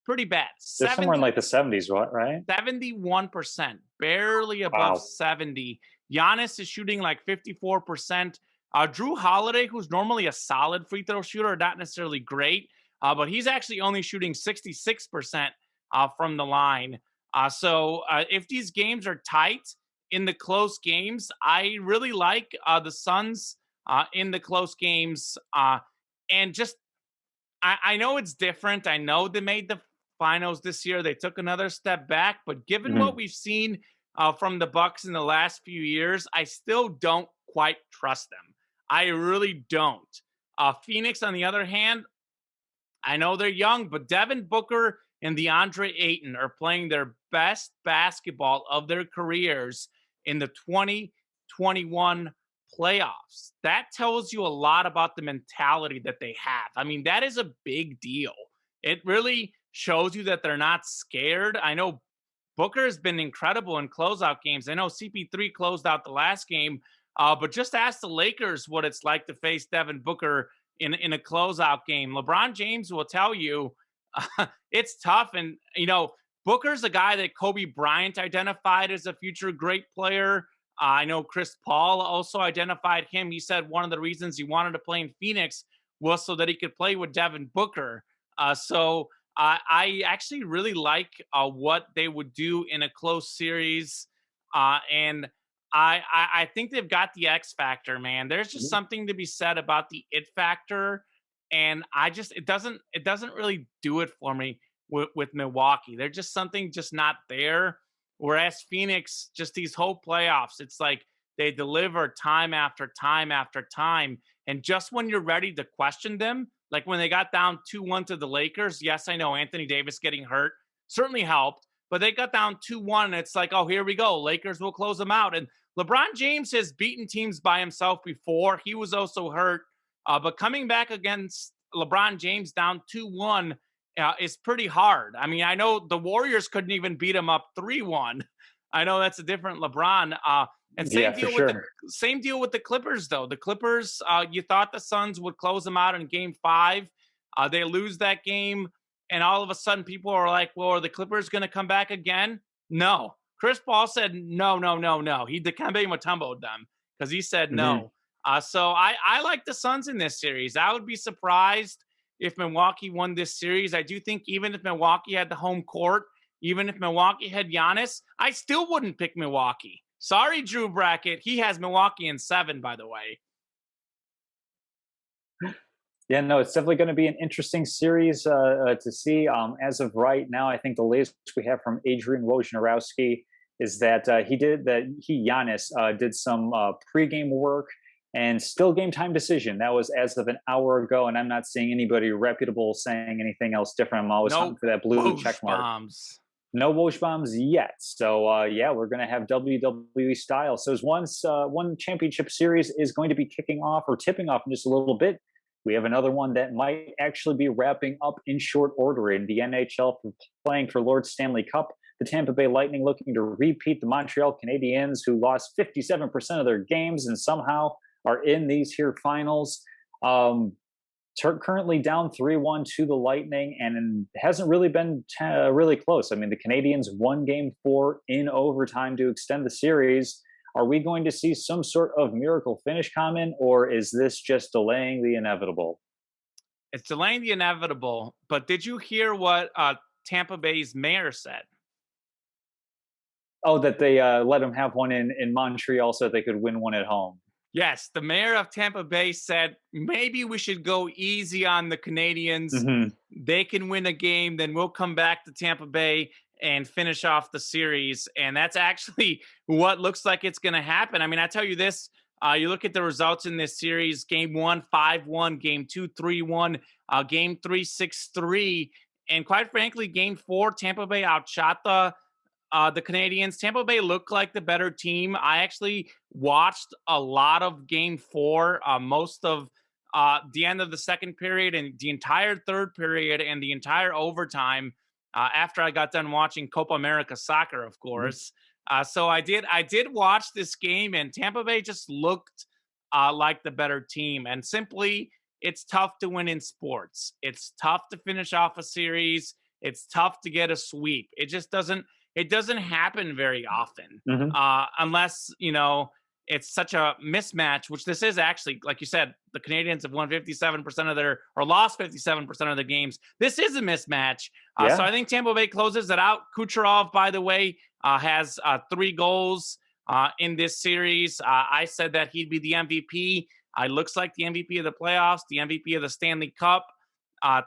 Pretty bad. They're somewhere in 70, like the 70s, what, right? 71%, barely above Wow. 70. Giannis is shooting like 54%. Drew Holiday, who's normally a solid free throw shooter, not necessarily great, but he's actually only shooting 66% from the line. So if these games are tight in the close games, I really like the Suns in the close games. And just I know it's different. I know they made the finals this year. They took another step back, but given what Mhm. we've seen from the Bucks in the last few years, I still don't quite trust them. I really don't. Phoenix, on the other hand, I know they're young, but Devin Booker and DeAndre Ayton are playing their best basketball of their careers in the 2021 playoffs. That tells you a lot about the mentality that they have. I mean, that is a big deal. It really shows you that they're not scared. I know Booker has been incredible in closeout games. I know CP3 closed out the last game, but just ask the Lakers what it's like to face Devin Booker in a closeout game. LeBron James will tell you it's tough. And, Booker's a guy that Kobe Bryant identified as a future great player. I know Chris Paul also identified him. He said one of the reasons he wanted to play in Phoenix was so that he could play with Devin Booker. So I actually really like what they would do in a close series, and I think they've got the X factor. Man, there's just Mhm. something to be said about the it factor, and it doesn't really do it for me with Milwaukee. They're just something just not there. Whereas Phoenix, just these whole playoffs, it's like they deliver time after time after time, and just when you're ready to question them, like when they got down 2-1 to the Lakers, yes, I know Anthony Davis getting hurt certainly helped, but they got down 2-1 and it's like, oh, here we go. Lakers will close them out. And LeBron James has beaten teams by himself before. He was also hurt. But coming back against LeBron James down 2-1 is pretty hard. I mean, I know the Warriors couldn't even beat him up 3-1. I know that's a different LeBron. And Yeah, for sure. same deal with the Clippers, though. The Clippers, you thought the Suns would close them out in Game 5. They lose that game, and all of a sudden, people are like, "Well, are the Clippers going to come back again?" No. Chris Paul said, "No, no, no, no." He Dikembe Mutombo'd them because he said Mhm. no. So I like the Suns in this series. I would be surprised if Milwaukee won this series. I do think even if Milwaukee had the home court, even if Milwaukee had Giannis, I still wouldn't pick Milwaukee. Sorry, Drew Brackett. He has Milwaukee in 7, by the way. Yeah, no, it's definitely going to be an interesting series to see. As of right now, I think the latest we have from Adrian Wojnarowski is that Giannis did some pregame work and still game time decision. That was as of an hour ago, and I'm not seeing anybody reputable saying anything else different. I'm always hunting No for that blue check Woj mark. bombs. No Woj bombs yet. So yeah, we're going to have WWE style. So as one championship series is going to be kicking off or tipping off in just a little bit, we have another one that might actually be wrapping up in short order in the NHL for playing for Lord Stanley Cup. The Tampa Bay Lightning looking to repeat the Montreal Canadiens, who lost 57% of their games and somehow are in these here finals. Um, Currently down 3-1 to the Lightning, and it hasn't really been really close. I mean, the Canadians won game 4 in overtime to extend the series. Are we going to see some sort of miracle finish coming, or is this just delaying the inevitable? It's delaying the inevitable. But did you hear what Tampa Bay's mayor said? Oh, that they let them have one in Montreal so they could win one at home. Yes, the mayor of Tampa Bay said maybe we should go easy on the Canadians. Hmm. They can win a game, then we'll come back to Tampa Bay and finish off the series. And that's actually what looks like it's going to happen. I mean, I tell you this, you look at the results in this series: game 1, 5-1; game 2, 3-1; game 3, 6-3. And quite frankly, game 4, Tampa Bay outshot the Canadians. Tampa Bay looked like the better team. I actually watched a lot of game 4, most of the end of the second period and the entire third period and the entire overtime after I got done watching Copa America soccer, of Hmm. course. So I did watch this game, and Tampa Bay just looked like the better team. And simply, it's tough to win in sports. It's tough to finish off a series. It's tough to get a sweep. It doesn't happen very often, Hmm. unless it's such a mismatch. Which this is actually, like you said, the Canadians have won 57% of their or lost 57% of the games. This is a mismatch. So Yeah. I think Tampa Bay closes it out. Kucherov, by the way, has 3 goals in this series. I said that he'd be the MVP. Looks like the MVP of the playoffs, the MVP of the Stanley Cup.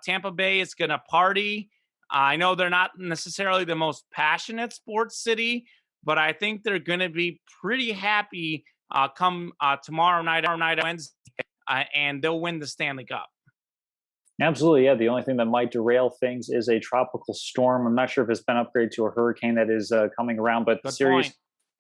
Tampa Bay is going to party. I know they're not necessarily the most passionate sports city, but I think they're going to be pretty happy come tomorrow night, Wednesday, and they'll win the Stanley Cup. Absolutely, yeah. The only thing that might derail things is a tropical storm. I'm not sure if it's been upgraded to a hurricane that is coming around, but the Good series point.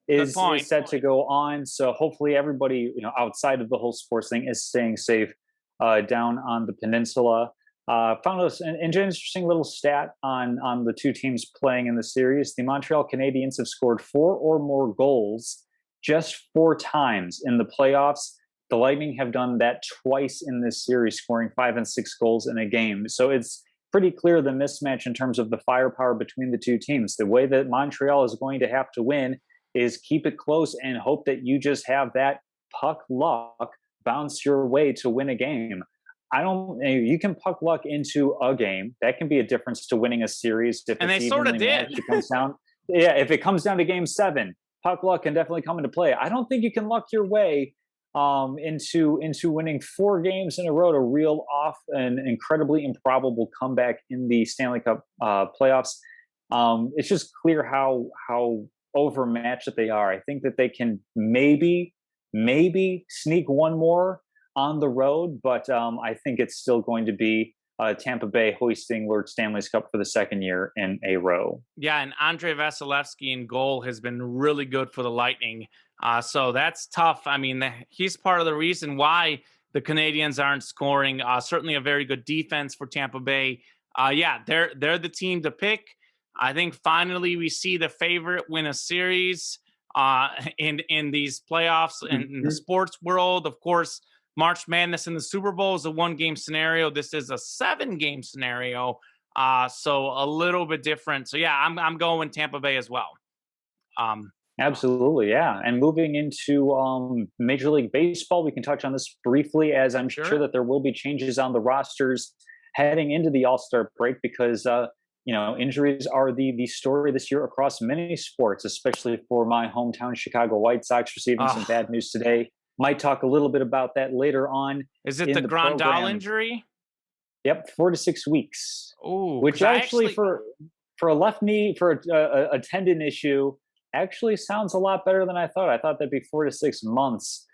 Good point. is set to go on. So hopefully, everybody outside of the whole sports thing is staying safe down on the peninsula. Found an interesting little stat on the two teams playing in the series. The Montreal Canadiens have scored 4 or more goals just 4 times in the playoffs. The Lightning have done that twice in this series, scoring 5 and 6 goals in a game. So it's pretty clear the mismatch in terms of the firepower between the two teams. The way that Montreal is going to have to win is keep it close and hope that you just have that puck luck bounce your way to win a game. You can puck luck into a game. That can be a difference to winning a series if And they it's sort of evenly did. matched. It comes down, yeah, if it comes down to game 7, puck luck can definitely come into play. I don't think you can luck your way into winning 4 games in a row to reel off an incredibly improbable comeback in the Stanley Cup playoffs. It's just clear how overmatched that they are. I think that they can maybe sneak one more on the road, but I think it's still going to be Tampa Bay hoisting Lord Stanley's Cup for the second year in a row. Yeah, and Andrei Vasilevsky in goal has been really good for the Lightning. So that's tough. I mean, he's part of the reason why the Canadians aren't scoring. Certainly a very good defense for Tampa Bay. Yeah, they're the team to pick. I think finally we see the favorite win a series in these playoffs and in the Mhm. sports world. Of course, March Madness in the Super Bowl is a 1-game scenario. This is a 7-game scenario. So a little bit different. So yeah, I'm going Tampa Bay as well. Um, Absolutely, yeah. And moving into Major League Baseball, we can touch on this briefly, as I'm sure sure. that there will be changes on the rosters heading into the All Star break because injuries are the story this year across many sports, especially for my hometown Chicago White Sox, receiving some Ugh. bad news today. Might talk a little bit about that later on Is it in the the Grandal program. injury? Yep, 4 to 6 weeks, Oh, which because I actually actually for a left knee for a tendon issue actually sounds a lot better than I thought. I thought that'd be 4 to 6 months.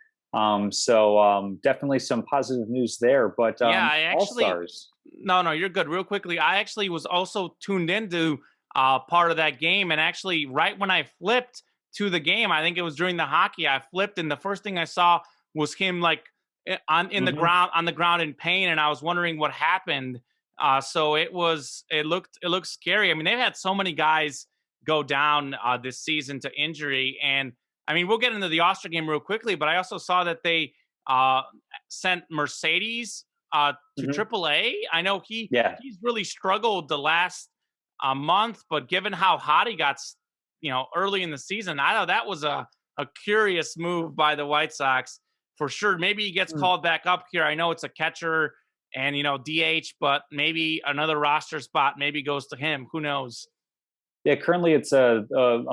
Definitely some positive news there. But yeah, I All actually Stars, no, you're good. Real quickly, I actually was also tuned into part of that game, and actually, right when I flipped to the game, I think it was during the hockey. I flipped, and the first thing I saw was him like on in the hmm ground in pain, and I was wondering what happened. So it looked scary. I mean, they've had so many guys go down this season to injury, and I mean, we'll get into the Oster game real quickly, but I also saw that they uh, sent Mercedes to hmm AAA. I know yeah, he's really struggled the last month, but given how hot he got, early in the season, I know that was a curious move by the White Sox for sure. Maybe he gets Mm. called back up here. I know it's a catcher and DH, but maybe another roster spot maybe goes to him. Who knows? Yeah. Currently, it's a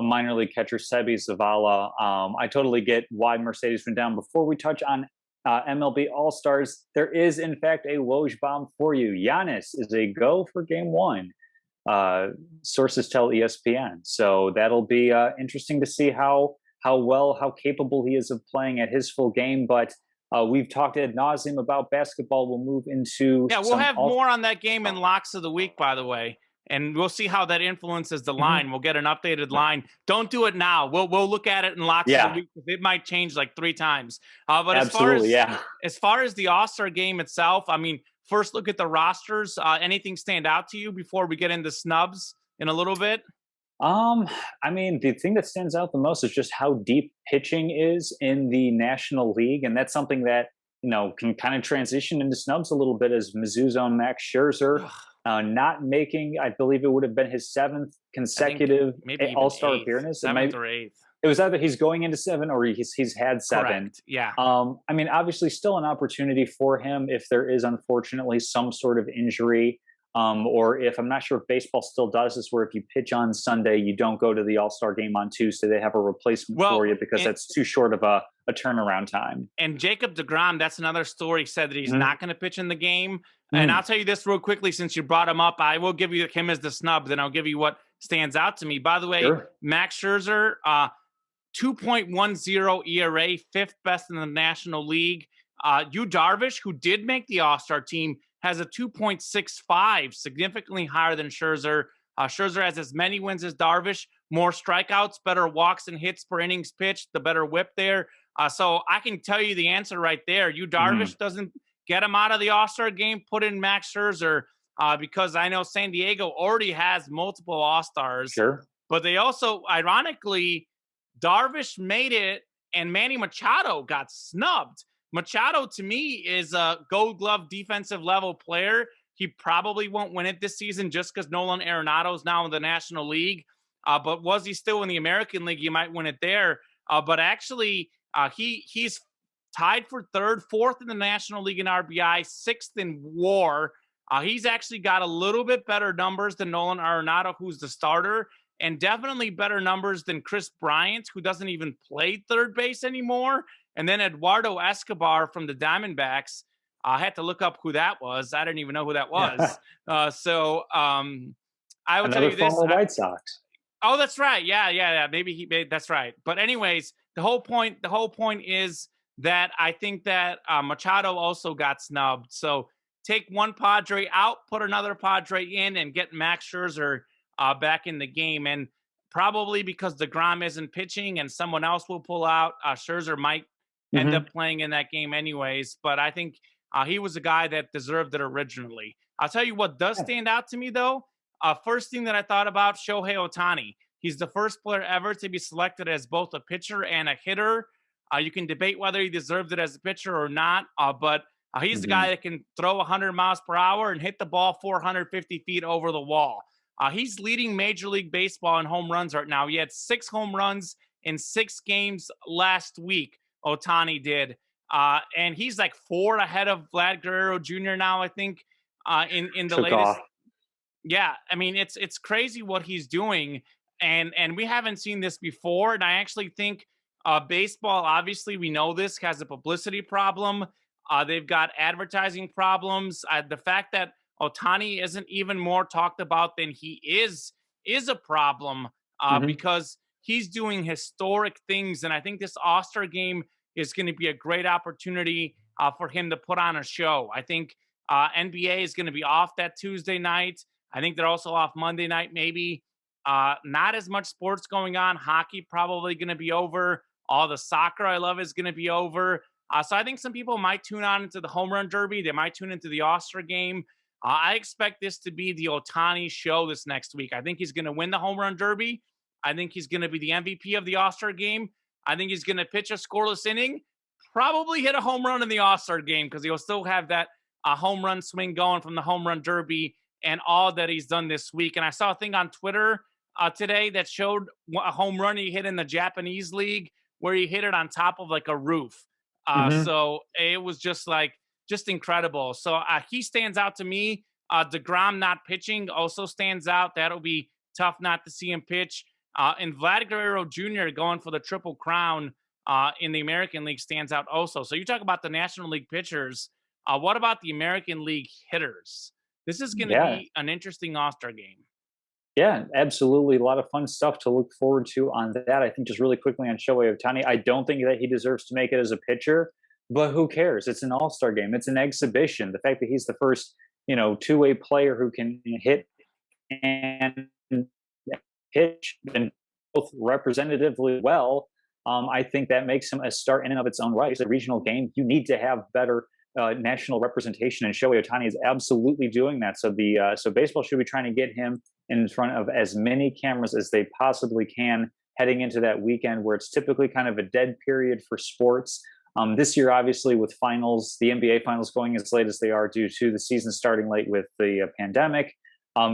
minor league catcher, Sebi Zavala. I totally get why Mercedes went down. Before we touch on MLB All Stars, there is in fact a Woj bomb for you. Giannis is a go for Game One. uh, Sources tell ESPN. So that'll be interesting to see how capable he is of playing at his full game. But we've talked ad nauseum about basketball. We'll move into Yeah, we'll some have all. more on that game in locks of the week, by the way, and we'll see how that influences the Mhm. line. We'll get an updated line. Don't do it now. We'll look at it in locks of the Yeah, week. It might change like 3 times. But absolutely. Yeah. as far as the All Star game itself, I mean, first look at the rosters. Anything stand out to you before we get into snubs in a little bit? Um, I mean, the thing that stands out the most is just how deep pitching is in the National League, and that's something that can kind of transition into snubs a little bit as Mizzou's own Max Scherzer Ugh, not making, I believe it would have been his seventh I think consecutive maybe All even Star eighth, appearance. seventh or eighth. It was either he's going into seven or he's had seven. Correct. Yeah. I mean, obviously, still an opportunity for him if there is unfortunately some sort of injury, or if I'm not sure if baseball still does this, where if you pitch on Sunday, you don't go to the All Star game on Tuesday. They have a replacement Well, for you because and that's too short of a turnaround time. and Jacob DeGrom, that's another story. Said that he's Hmm. not going to pitch in the game. And I'll Mm, tell you this real quickly, since you brought him up, I will give you him as the snub. Then I'll give you what stands out to me. By the way, sure. Max Scherzer, 2.10 ERA, fifth best in the National League. Yu Darvish, who did make the All-Star team, has a 2.65, significantly higher than Scherzer. Scherzer has as many wins as Darvish, more strikeouts, better walks and hits per innings pitched, the better whip there. So I can tell you the answer right there. Yu Hmm. Darvish doesn't get him out of the All-Star game, put in Max Scherzer, because I know San Diego already has multiple All-Stars, Sure. but they also, ironically, Darvish made it, and Manny Machado got snubbed. Machado, to me, is a Gold Glove defensive level player. He probably won't win it this season just because Nolan Arenado is now in the National League. But was he still in the American League? You might win it there. But actually, he's tied for third, fourth in the National League in RBI, sixth in WAR. He's actually got a little bit better numbers than Nolan Arenado, who's the starter, and definitely better numbers than Chris Bryant, who doesn't even play third base anymore. And then Eduardo Escobar from the Diamondbacks. I had to look up who that was. I didn't even know who that was. I will tell Another you this. former White Sox. Oh, that's right. Yeah. Maybe he made. That's right. But anyways, the whole point is that I think that Machado also got snubbed. So take one Padre out, put another Padre in, and get Max Scherzer back in the game. And probably because DeGrom isn't pitching and someone else will pull out, Scherzer might end Hmm. up playing in that game anyways. But I think he was a guy that deserved it originally. I'll tell you what does stand out to me, though. First thing that I thought about, Shohei Ohtani. He's the first player ever to be selected as both a pitcher and a hitter. You can debate whether he deserved it as a pitcher or not, but he's the guy Hmm. that can throw 100 miles per hour and hit the ball 450 feet over the wall. He's leading Major League Baseball in home runs right now. He had 6 home runs in 6 games last week. Ohtani did, and he's like 4 ahead of Vlad Guerrero Jr. now. I think in the Took latest. off. Yeah, I mean it's crazy what he's doing, and we haven't seen this before. And I actually think baseball, obviously, we know this has a publicity problem. They've got advertising problems. The fact that Otani isn't even more talked about than he is a problem Hmm. because he's doing historic things, and I think this All-Star game is going to be a great opportunity for him to put on a show. I think NBA is going to be off that Tuesday night. I think they're also off Monday night, maybe. Not as much sports going on. Hockey probably going to be over. All the soccer I love is going to be over. So I think some people might tune on into the home run derby. They might tune into the All-Star game. I expect this to be the Otani show this next week. I think he's going to win the home run derby. I think he's going to be the MVP of the All-Star game. I think he's going to pitch a scoreless inning, probably hit a home run in the All-Star game because he'll still have that home run swing going from the home run derby and all that he's done this week. And I saw a thing on Twitter today that showed a home run he hit in the Japanese league where he hit it on top of like a roof. Hmm. So it was just incredible. So he stands out to me. DeGrom not pitching also stands out. That'll be tough not to see him pitch. And Vlad Guerrero Jr. going for the Triple Crown in the American League stands out also. So you talk about the National League pitchers. What about the American League hitters? This is going to Yeah. be an interesting All-Star game. Yeah, absolutely. A lot of fun stuff to look forward to on that. I think just really quickly on Shohei Ohtani, I don't think that he deserves to make it as a pitcher, but who cares? It's an all-star game. It's an exhibition. The fact that he's the first, two-way player who can hit and pitch and both representatively well, I think that makes him a star in and of its own right. It's a regional game. You need to have better national representation, and Shohei Ohtani is absolutely doing that. So baseball should be trying to get him in front of as many cameras as they possibly can heading into that weekend where it's typically kind of a dead period for sports. This year, obviously, with finals, the NBA finals going as late as they are due to the season starting late with the pandemic,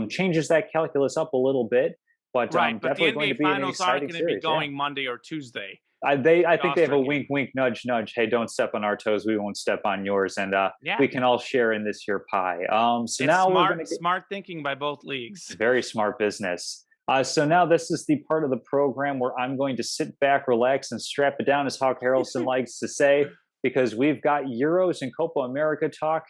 changes that calculus up a little bit. But Right, but the definitely going NBA to be an finals aren't exciting going to be series. Yeah. going Monday or Tuesday. I The think they have a All-Star wink, game. wink, nudge, nudge. Hey, don't step on our toes. We won't step on yours, and Yeah, we can all share in this here pie. So it's now we're going to get smart thinking by both leagues. very smart business. So now this is the part of the program where I'm going to sit back, relax, and strap it down, as Hawk Harrelson likes to say, because we've got Euros and Copa America talk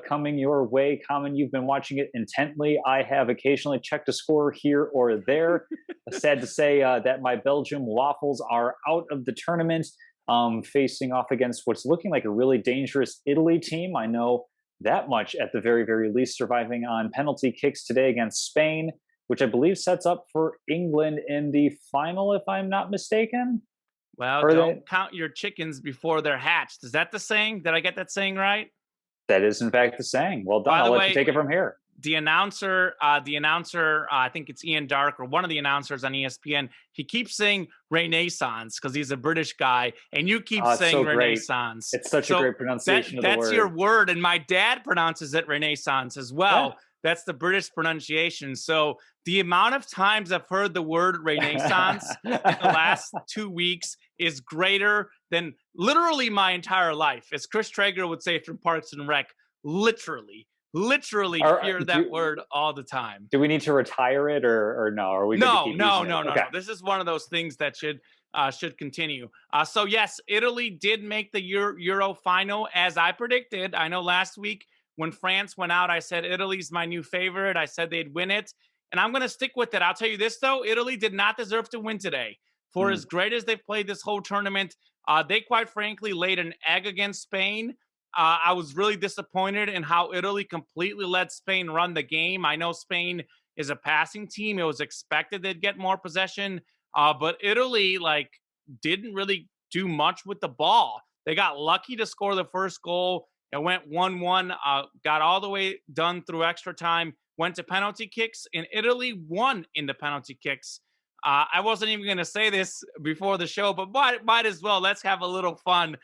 coming your way. Common, you've been watching it intently. I have occasionally checked a score here or there. Sad to say that my Belgium Waffles are out of the tournament, facing off against what's looking like a really dangerous Italy team. I know that much at the very, very least, surviving on penalty kicks today against Spain, which I believe sets up for England in the final, if I'm not mistaken. Well, Or don't count your chickens before they're hatched. Is that the saying? Did I get that saying right? that is, in fact, the saying. Well done. By the I'll let you way, take it from here. the announcer, I think it's Ian Dark or one of the announcers on ESPN. He keeps saying Renaissance because he's a British guy, and you keep It's saying so great. Renaissance. It's such a great pronunciation of the word. That's your word, and my dad pronounces it Renaissance as well. Yeah. That's the British pronunciation. So the amount of times I've heard the word Renaissance in the last 2 weeks is greater than literally my entire life. As Chris Traeger would say from Parks and Rec, literally hear that word all the time. Do we need to retire it or no? Are we going to keep using it? No. This is one of those things that should continue. So yes, Italy did make the Euro final as I predicted. I know last week when France went out, I said Italy's my new favorite. I said they'd win it, and I'm going to stick with it. I'll tell you this though, Italy did not deserve to win today. For as great as they've played this whole tournament, they quite frankly laid an egg against Spain. I was really disappointed in how Italy completely let Spain run the game. I know Spain is a passing team. It was expected they'd get more possession, but Italy didn't really do much with the ball. They got lucky to score the first goal. It went 1-1, got all the way done through extra time, went to penalty kicks, and Italy won in the penalty kicks. I wasn't even going to say this before the show, but might as well. Let's have a little fun.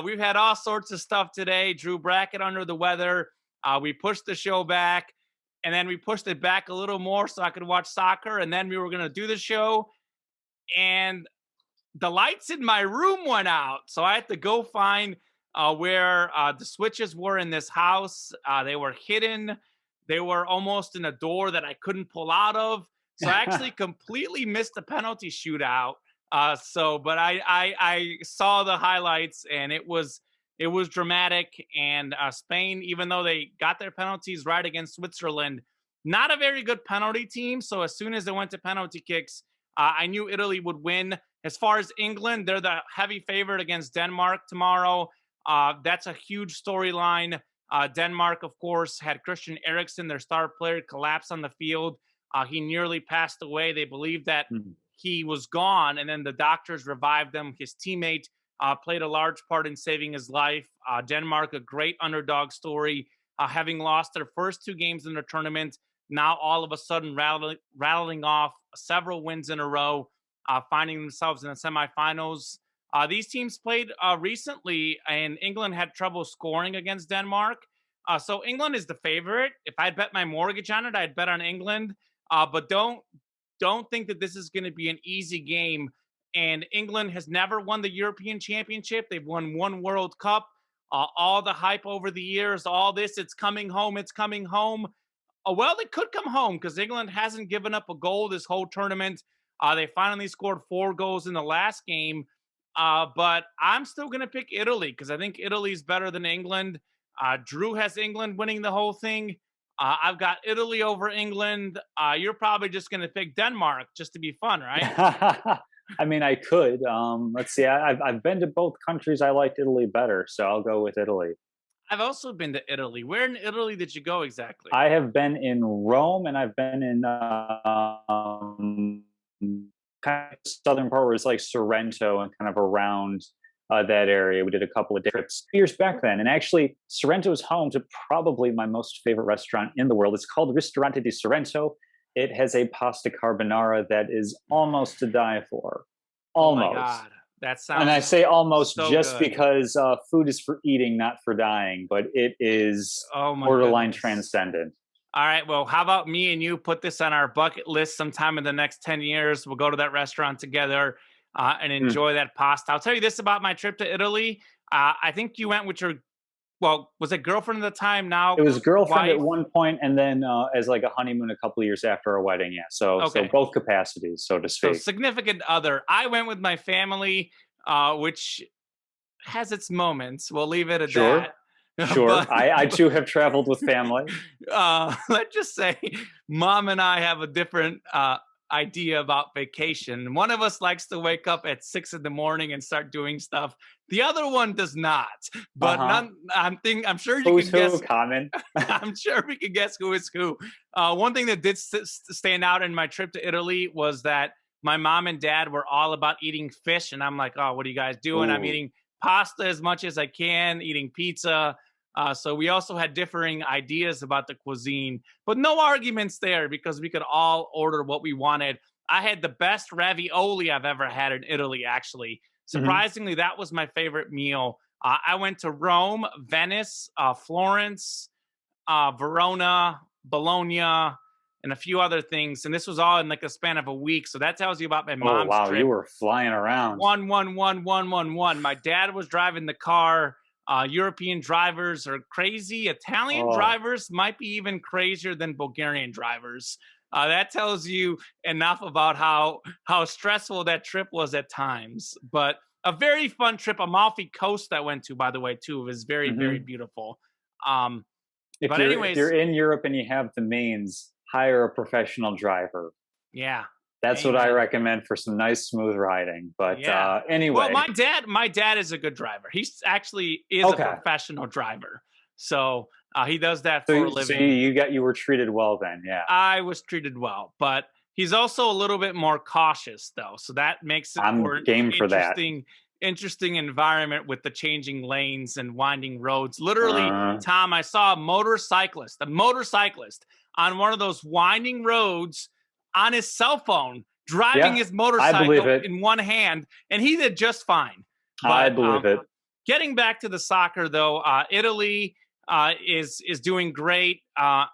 We've had all sorts of stuff today. Drew Brackett under the weather. We pushed the show back, and then we pushed it back a little more so I could watch soccer, and then we were going to do the show, and the lights in my room went out, so I had to go find where the switches were in this house. They were hidden. They were almost in a door that I couldn't pull out of. So I actually completely missed the penalty shootout. But I saw the highlights, and it was dramatic. And Spain, even though they got their penalties right against Switzerland, not a very good penalty team. So as soon as they went to penalty kicks, I knew Italy would win. As far as England, they're the heavy favorite against Denmark tomorrow. That's a huge storyline. Denmark, of course, had Christian Eriksen, their star player, collapse on the field. He nearly passed away. They believed that he was gone, and then the doctors revived him. His teammate played a large part in saving his life. Denmark, a great underdog story, having lost their first 2 games in the tournament, now all of a sudden rattling off several wins in a row, finding themselves in the semifinals. These teams played recently, and England had trouble scoring against Denmark. So England is the favorite. If I'd bet my mortgage on it, I'd bet on England. But don't think that this is going to be an easy game. And England has never won the European Championship. They've won 1 World Cup. All the hype over the years, all this, it's coming home. Well, they could come home because England hasn't given up a goal this whole tournament. They finally scored 4 goals in the last game. But I'm still going to pick Italy because I think Italy's better than England. Drew has England winning the whole thing. I've got Italy over England. You're probably just going to pick Denmark just to be fun, right? I mean, I could. Let's see. I've been to both countries. I liked Italy better, so I'll go with Italy. I've also been to Italy. Where in Italy did you go exactly? I have been in Rome, and I've been in kind of southern part where it's like Sorrento and kind of around that area. We did a couple of trips years back then, and actually, Sorrento's home to probably my most favorite restaurant in the world. It's called Ristorante di Sorrento. It has a pasta carbonara that is almost to die for, Oh my almost. God. That And I sounds say almost so just good. because food is for eating, not for dying, but it is Oh my borderline goodness. transcendent. All right. Well, how about me and you put this on our bucket list sometime in the next 10 years? We'll go to that restaurant together and Mm. enjoy that pasta. I'll tell you this about my trip to Italy. I think you went with your, well, was it girlfriend at the time, It now was girlfriend at wife? one point, and then as like a honeymoon a couple of years after our wedding. Yeah, so Okay. both capacities, so to So speak. significant other. I went with my family, which has its moments. We'll leave it at that. Sure, sure. but, I but too have traveled with family. let's just say mom and I have a different idea about vacation. One of us likes to wake up at 6 in the morning and start doing stuff. The other one does not. Uh But huh. I'm sure you Who's can who? guess. Common. I'm sure we can guess who is who. One thing that did stand out in my trip to Italy was that my mom and dad were all about eating fish, and I'm like, oh, what are you guys doing? I'm Ooh. eating pasta as much as I can, eating pizza. So we also had differing ideas about the cuisine, but no arguments there because we could all order what we wanted. I had the best ravioli I've ever had in Italy, actually. Hmm. Surprisingly, that was my favorite meal. I went to Rome, Venice, Florence, Verona, Bologna, and a few other things. And this was all in like a span of a week. So that tells you about my Oh mom's wow, you trip. were flying around. 1, 1, 1, 1, 1, 1. My dad was driving the car. European drivers are crazy. Italian Oh. drivers might be even crazier than Bulgarian drivers. That tells you enough about how stressful that trip was at times. But a very fun trip. Amalfi Coast I went to, by the way, too, was very, very Hmm. beautiful. Um, If but you're anyways, in Europe and you have the means, hire a professional driver. yeah, That's what I amen. recommend for some nice smooth riding. But Yeah. Well, anyway, my dad is a good driver. He's actually is a okay. professional driver. So he does that So for a so living. you were treated well then, yeah. I was treated well, but he's also a little bit more cautious though. So that makes it I'm for an game for that. interesting environment with the changing lanes and winding roads. Literally, Uh, Tom, I saw a motorcyclist on one of those winding roads on his cell phone, driving yeah, his I believe motorcycle it. in one hand, and he did just fine. I But believe it. getting back to the soccer, though, Italy is doing great.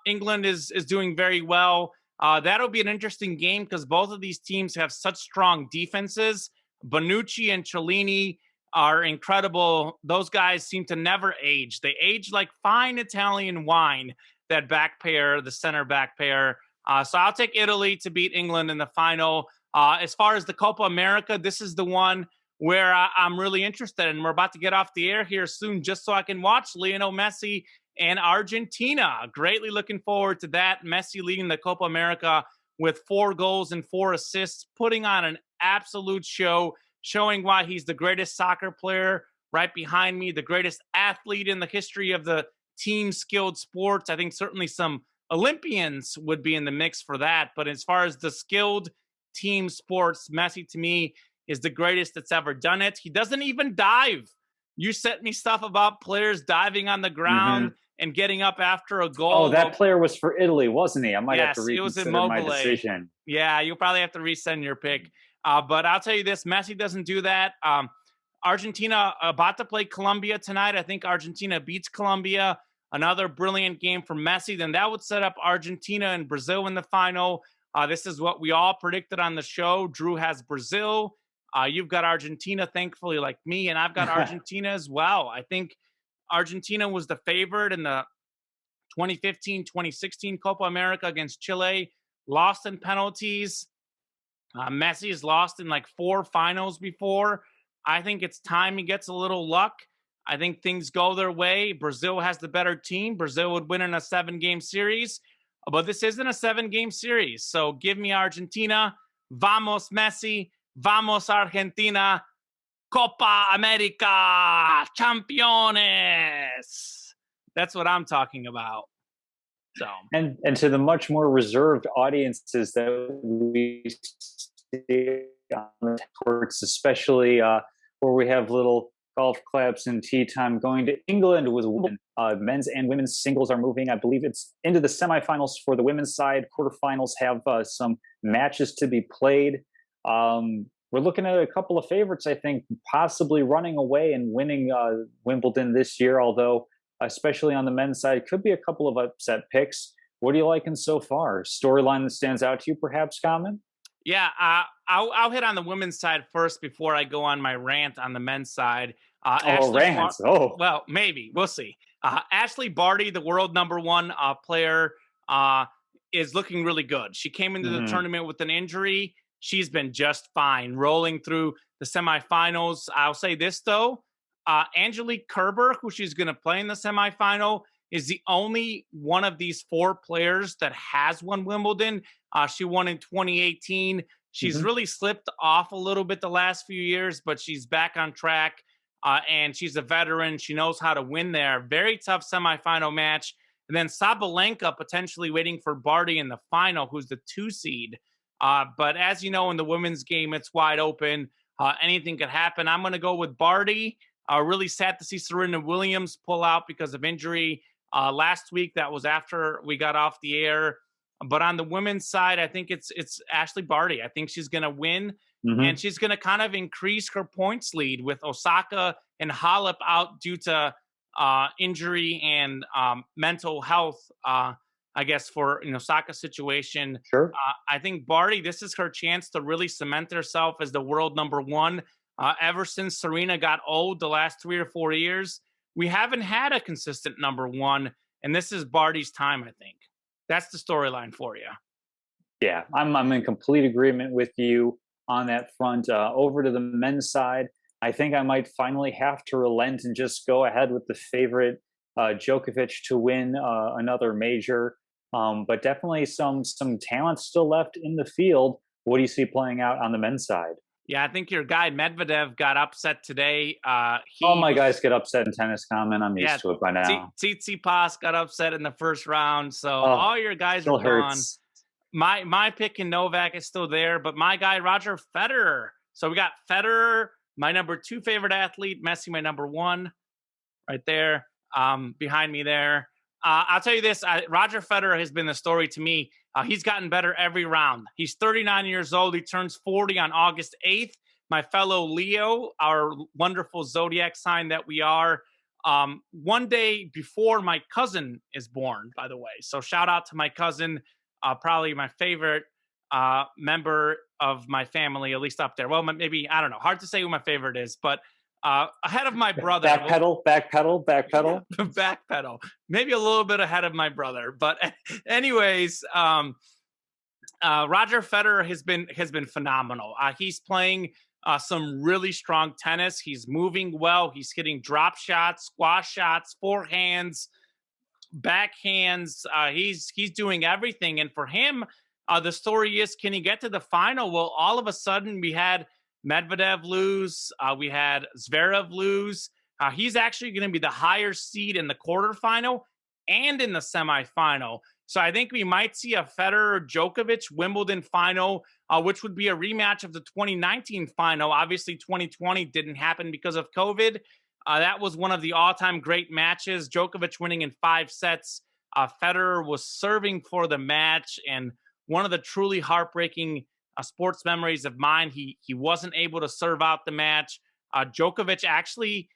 England is doing very well. That'll be an interesting game because both of these teams have such strong defenses. Bonucci and Cellini are incredible. Those guys seem to never age. They age like fine Italian wine. That back pair, the center back pair. So I'll take Italy to beat England in the final. As far as the Copa America, this is the one where I'm really interested. And we're about to get off the air here soon just so I can watch Lionel Messi and Argentina. Greatly looking forward to that. Messi leading the Copa America with 4 goals and 4 assists, putting on an absolute show, showing why he's the greatest soccer player right behind me, the greatest athlete in the history of the team skilled sports. I think certainly some Olympians would be in the mix for that. But as far as the skilled team sports, Messi to me is the greatest that's ever done it. He doesn't even dive. You sent me stuff about players diving on the ground Hmm. and getting up after a Oh, goal. that Well, player was for Italy, wasn't he? I might have to yes, it was reconsider my Immobile. decision. Yeah, you'll probably have to resend your pick. But I'll tell you this: Messi doesn't do that. Argentina about to play Colombia tonight. I think Argentina beats Colombia. Another brilliant game for Messi. Then that would set up Argentina and Brazil in the final. This is what we all predicted on the show. Drew has Brazil. You've got Argentina, thankfully, like me, and I've got Argentina as well. I think Argentina was the favorite in the 2015 2016 Copa America against Chile, lost in penalties. Messi has lost in like 4 finals before. I think it's time he gets a little luck. I think things go their way. Brazil has the better team. Brazil would win in a 7 game series, but this isn't a 7 game series. So give me Argentina. Vamos, Messi. Vamos, Argentina. Copa America Campeones. That's what I'm talking about. So, And to the much more reserved audiences that we see on the courts, especially where we have little golf claps and tea time. Going to England with men's and women's singles are moving. I believe it's into the semifinals for the women's side. Quarterfinals have some matches to be played. We're looking at a couple of favorites, I think, possibly running away and winning Wimbledon this year, although, especially on the men's side, could be a couple of upset picks. What are you liking so far? Storyline that stands out to you, perhaps, Common? Yeah, I'll hit on the women's side first before I go on my rant on the men's side. Oh, rants. Well, maybe we'll see. Ashley Barty, the world number one player, is looking really good. She came into the tournament with an injury. She's been just fine, rolling through the semifinals. I'll say this though, Angelique Kerber, who she's going to play in the semifinal, is the only one of these four players that has won Wimbledon. She won in 2018. She's really slipped off a little bit the last few years, but she's back on track. And she's a veteran. She knows how to win there. Very tough semifinal match. And then Sabalenka potentially waiting for Barty in the final, who's the 2 seed. But as you know, in the women's game, it's wide open. Anything could happen. I'm going to go with Barty. Really sad to see Serena Williams pull out because of injury last week. That was after we got off the air. But on the women's side, I think it's Ashley Barty. I think she's going to win, and she's going to kind of increase her points lead with Osaka and Halep out due to injury and mental health. I guess for Osaka's situation. Sure. I think Barty, this is her chance to really cement herself as the world number one. Ever since Serena got old the last 3 or 4 years, we haven't had a consistent number one, and this is Barty's time, I think. That's the storyline for you. Yeah, I'm in complete agreement with you on that front. Over to the men's side, I think I might finally have to relent and just go ahead with the favorite, Djokovic, to win another major. But definitely some talent still left in the field. What do you see playing out on the men's side? Yeah, I think your guy Medvedev got upset today. All my guys get upset in tennis, Common. I'm used to it by now. Tsitsipas got upset in the first round, so all your guys are gone. My pick in Novak is still there, but my guy Roger Federer. So we got Federer, my number 2 favorite athlete, Messi, my number 1, right there, behind me there. I'll tell you this, Roger Federer has been the story to me. He's gotten better every round. He's 39 years old. He turns 40 on August 8th. My fellow Leo, our wonderful zodiac sign that we are, one day before my cousin is born, by the way. So shout out to my cousin, probably my favorite member of my family, at least up there. Well, maybe, I don't know. Hard to say who my favorite is, but ahead of my brother. Backpedal. Backpedal. Maybe a little bit ahead of my brother. But anyways, Roger Federer has been phenomenal. He's playing some really strong tennis. He's moving well. He's hitting drop shots, squash shots, forehands, backhands. He's doing everything. And for him, the story is, can he get to the final? Well, all of a sudden we had Medvedev lose. We had Zverev lose. He's actually going to be the higher seed in the quarterfinal and in the semifinal. So I think we might see a Federer-Djokovic Wimbledon final, which would be a rematch of the 2019 final. Obviously, 2020 didn't happen because of COVID. That was one of the all-time great matches. Djokovic winning in 5 sets. Federer was serving for the match, and one of the truly heartbreaking sports memories of mine. He wasn't able to serve out the match. Djokovic actually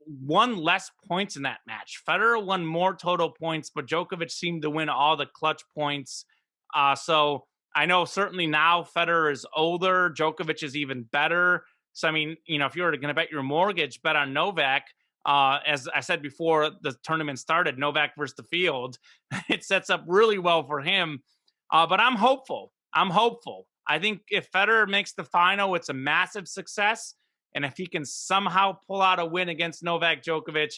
won less points in that match. Federer won more total points, but Djokovic seemed to win all the clutch points. So I know certainly now Federer is older. Djokovic is even better. So, I mean, if you were going to bet your mortgage, bet on Novak. As I said before the tournament started, Novak versus the field. It sets up really well for him. But I'm hopeful. I think if Federer makes the final, it's a massive success. And if he can somehow pull out a win against Novak Djokovic,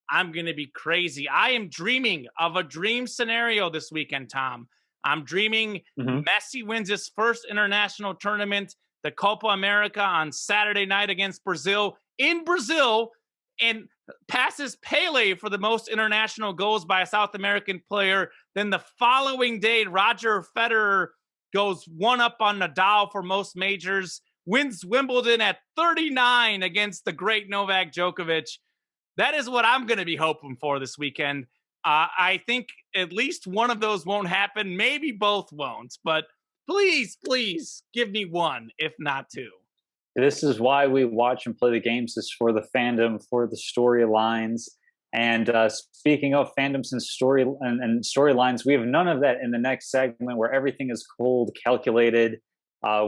I'm going to be crazy. I am dreaming of a dream scenario this weekend, Tom. I'm dreaming Messi wins his first international tournament, the Copa America, on Saturday night against Brazil, in Brazil, and passes Pele for the most international goals by a South American player. Then the following day, Roger Federer goes 1 up on Nadal for most majors wins Wimbledon at 39 against the great Novak Djokovic. That is what I'm going to be hoping for this weekend. I think at least one of those won't happen. Maybe both won't, but please, please give me one, if not two. This is why we watch and play the games, is for the fandom, for the storylines. And speaking of fandoms and storylines, we have none of that in the next segment, where everything is cold, calculated.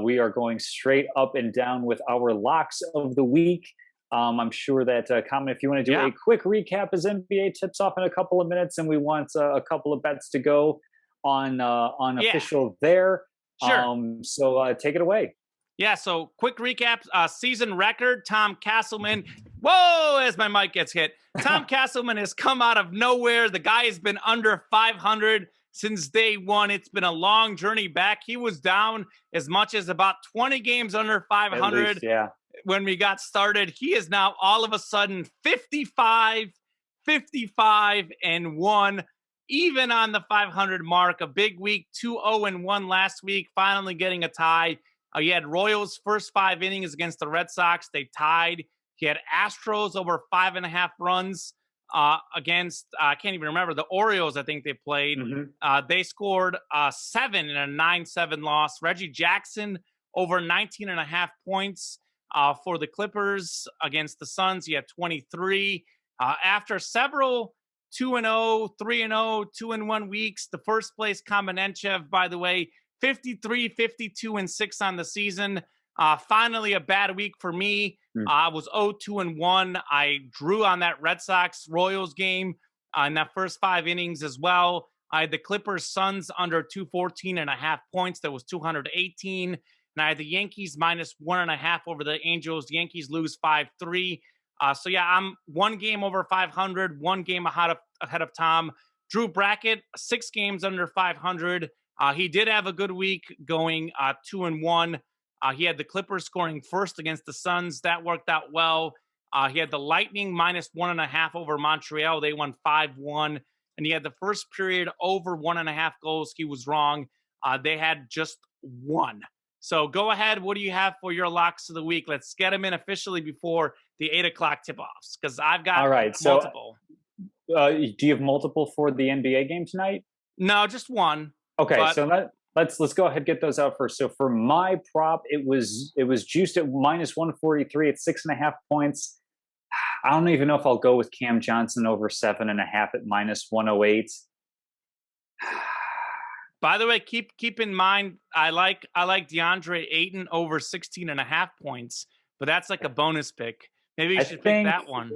We are going straight up and down with our locks of the week. I'm sure that, Common, if you want to do a quick recap as NBA tips off in a couple of minutes, and we want a couple of bets to go on official there. Sure. So take it away. Yeah, so quick recap. Season record, Tom Castleman. Whoa, as my mic gets hit. Tom Castleman has come out of nowhere. The guy has been under 500 since day one. It's been a long journey back. He was down as much as about 20 games under 500 least, yeah. when we got started. He is now all of a sudden 55, 55-1, even on the 500 mark. A big week, 2-0-1 last week, finally getting a tie. He had Royals' first 5 innings against the Red Sox. They tied. He had Astros over 5.5 runs against, I can't even remember, the Orioles, I think they played. Mm-hmm. They scored 7 in a 9-7 loss. Reggie Jackson over 19.5 points for the Clippers against the Suns. He had 23. After several 2-0, 3-0, 2-1 weeks, the first place Kamenechev, by the way, 53, 52-6 on the season. Finally, a bad week for me. I was 0-2-1. I drew on that Red Sox Royals game in that first 5 innings as well. I had the Clippers Suns under 214.5 points. That was 218. And I had the Yankees minus 1.5 over the Angels. The Yankees lose 5-3. So yeah, I'm 1 game over 500, 1 game ahead of Tom. Drew Brackett, 6 games under 500. He did have a good week going 2-1. He had the Clippers scoring first against the Suns. That worked out well. He had the Lightning minus 1.5 over Montreal. They won 5-1. And he had the first period over 1.5 goals. He was wrong. They had just 1. So go ahead. What do you have for your locks of the week? Let's get them in officially before the 8 o'clock tip-offs, because I've got multiple. So, do you have multiple for the NBA game tonight? No, just 1. Okay, so let's go ahead and get those out first. So for my prop, it was juiced at minus 143 at 6.5 points. I don't even know if I'll go with Cam Johnson over 7.5 at minus 108. By the way, keep in mind, I like DeAndre Ayton over 16.5 points, but that's like a bonus pick. Maybe you should pick that one.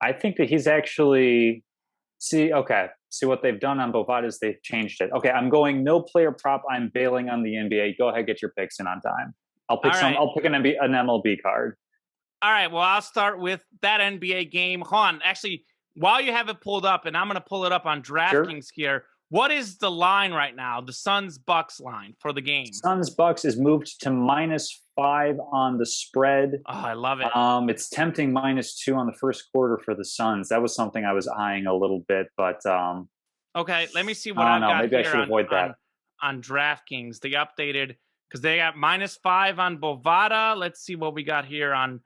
I think that he's actually see what they've done on Bovada is they've changed it. Okay, I'm going no player prop. I'm bailing on the NBA. Go ahead, get your picks in on time. I'll pick I'll pick an MLB card. All right. Well, I'll start with that NBA game. Hold on. Actually, while you have it pulled up, and I'm going to pull it up on DraftKings here. What is the line right now? The Suns-Bucks line for the game. Suns-Bucks is moved to -5 on the spread. Oh, I love it. It's tempting -2 on the first quarter for the Suns. That was something I was eyeing a little bit, but okay, let me see what I've got maybe I should avoid that. On DraftKings. They updated because they got -5 on Bovada. Let's see what we got here on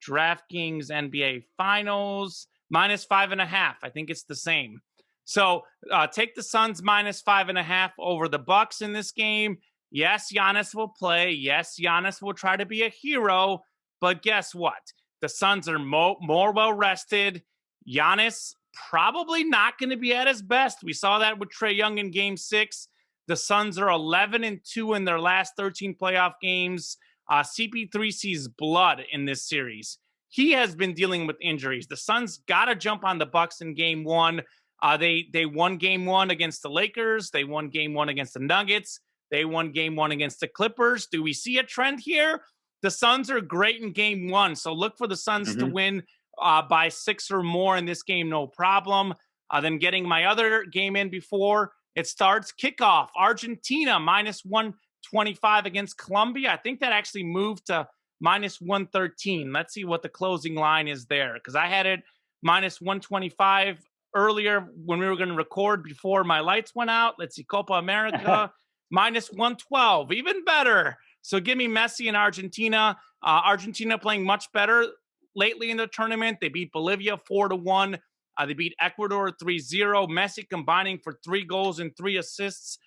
DraftKings NBA Finals. -5.5. I think it's the same. So take the Suns -5.5 over the Bucks in this game. Yes, Giannis will play. Yes, Giannis will try to be a hero. But guess what? The Suns are more well-rested. Giannis probably not going to be at his best. We saw that with Trae Young in Game 6. The Suns are 11-2 in their last 13 playoff games. CP3 sees blood in this series. He has been dealing with injuries. The Suns got to jump on the Bucks in Game 1. They won Game 1 against the Lakers. They won Game 1 against the Nuggets. They won Game 1 against the Clippers. Do we see a trend here? The Suns are great in Game 1, so look for the Suns to win by 6 or more in this game, no problem. Then getting my other game in before it starts, kickoff, Argentina -125 against Colombia. I think that actually moved to -113. Let's see what the closing line is there, because I had it -125 earlier when we were going to record before my lights went out. Let's see, Copa America, -112, even better. So give me Messi and Argentina. Argentina playing much better lately in the tournament. They beat Bolivia 4-1. They beat Ecuador 3-0. Messi combining for 3 goals and 3 assists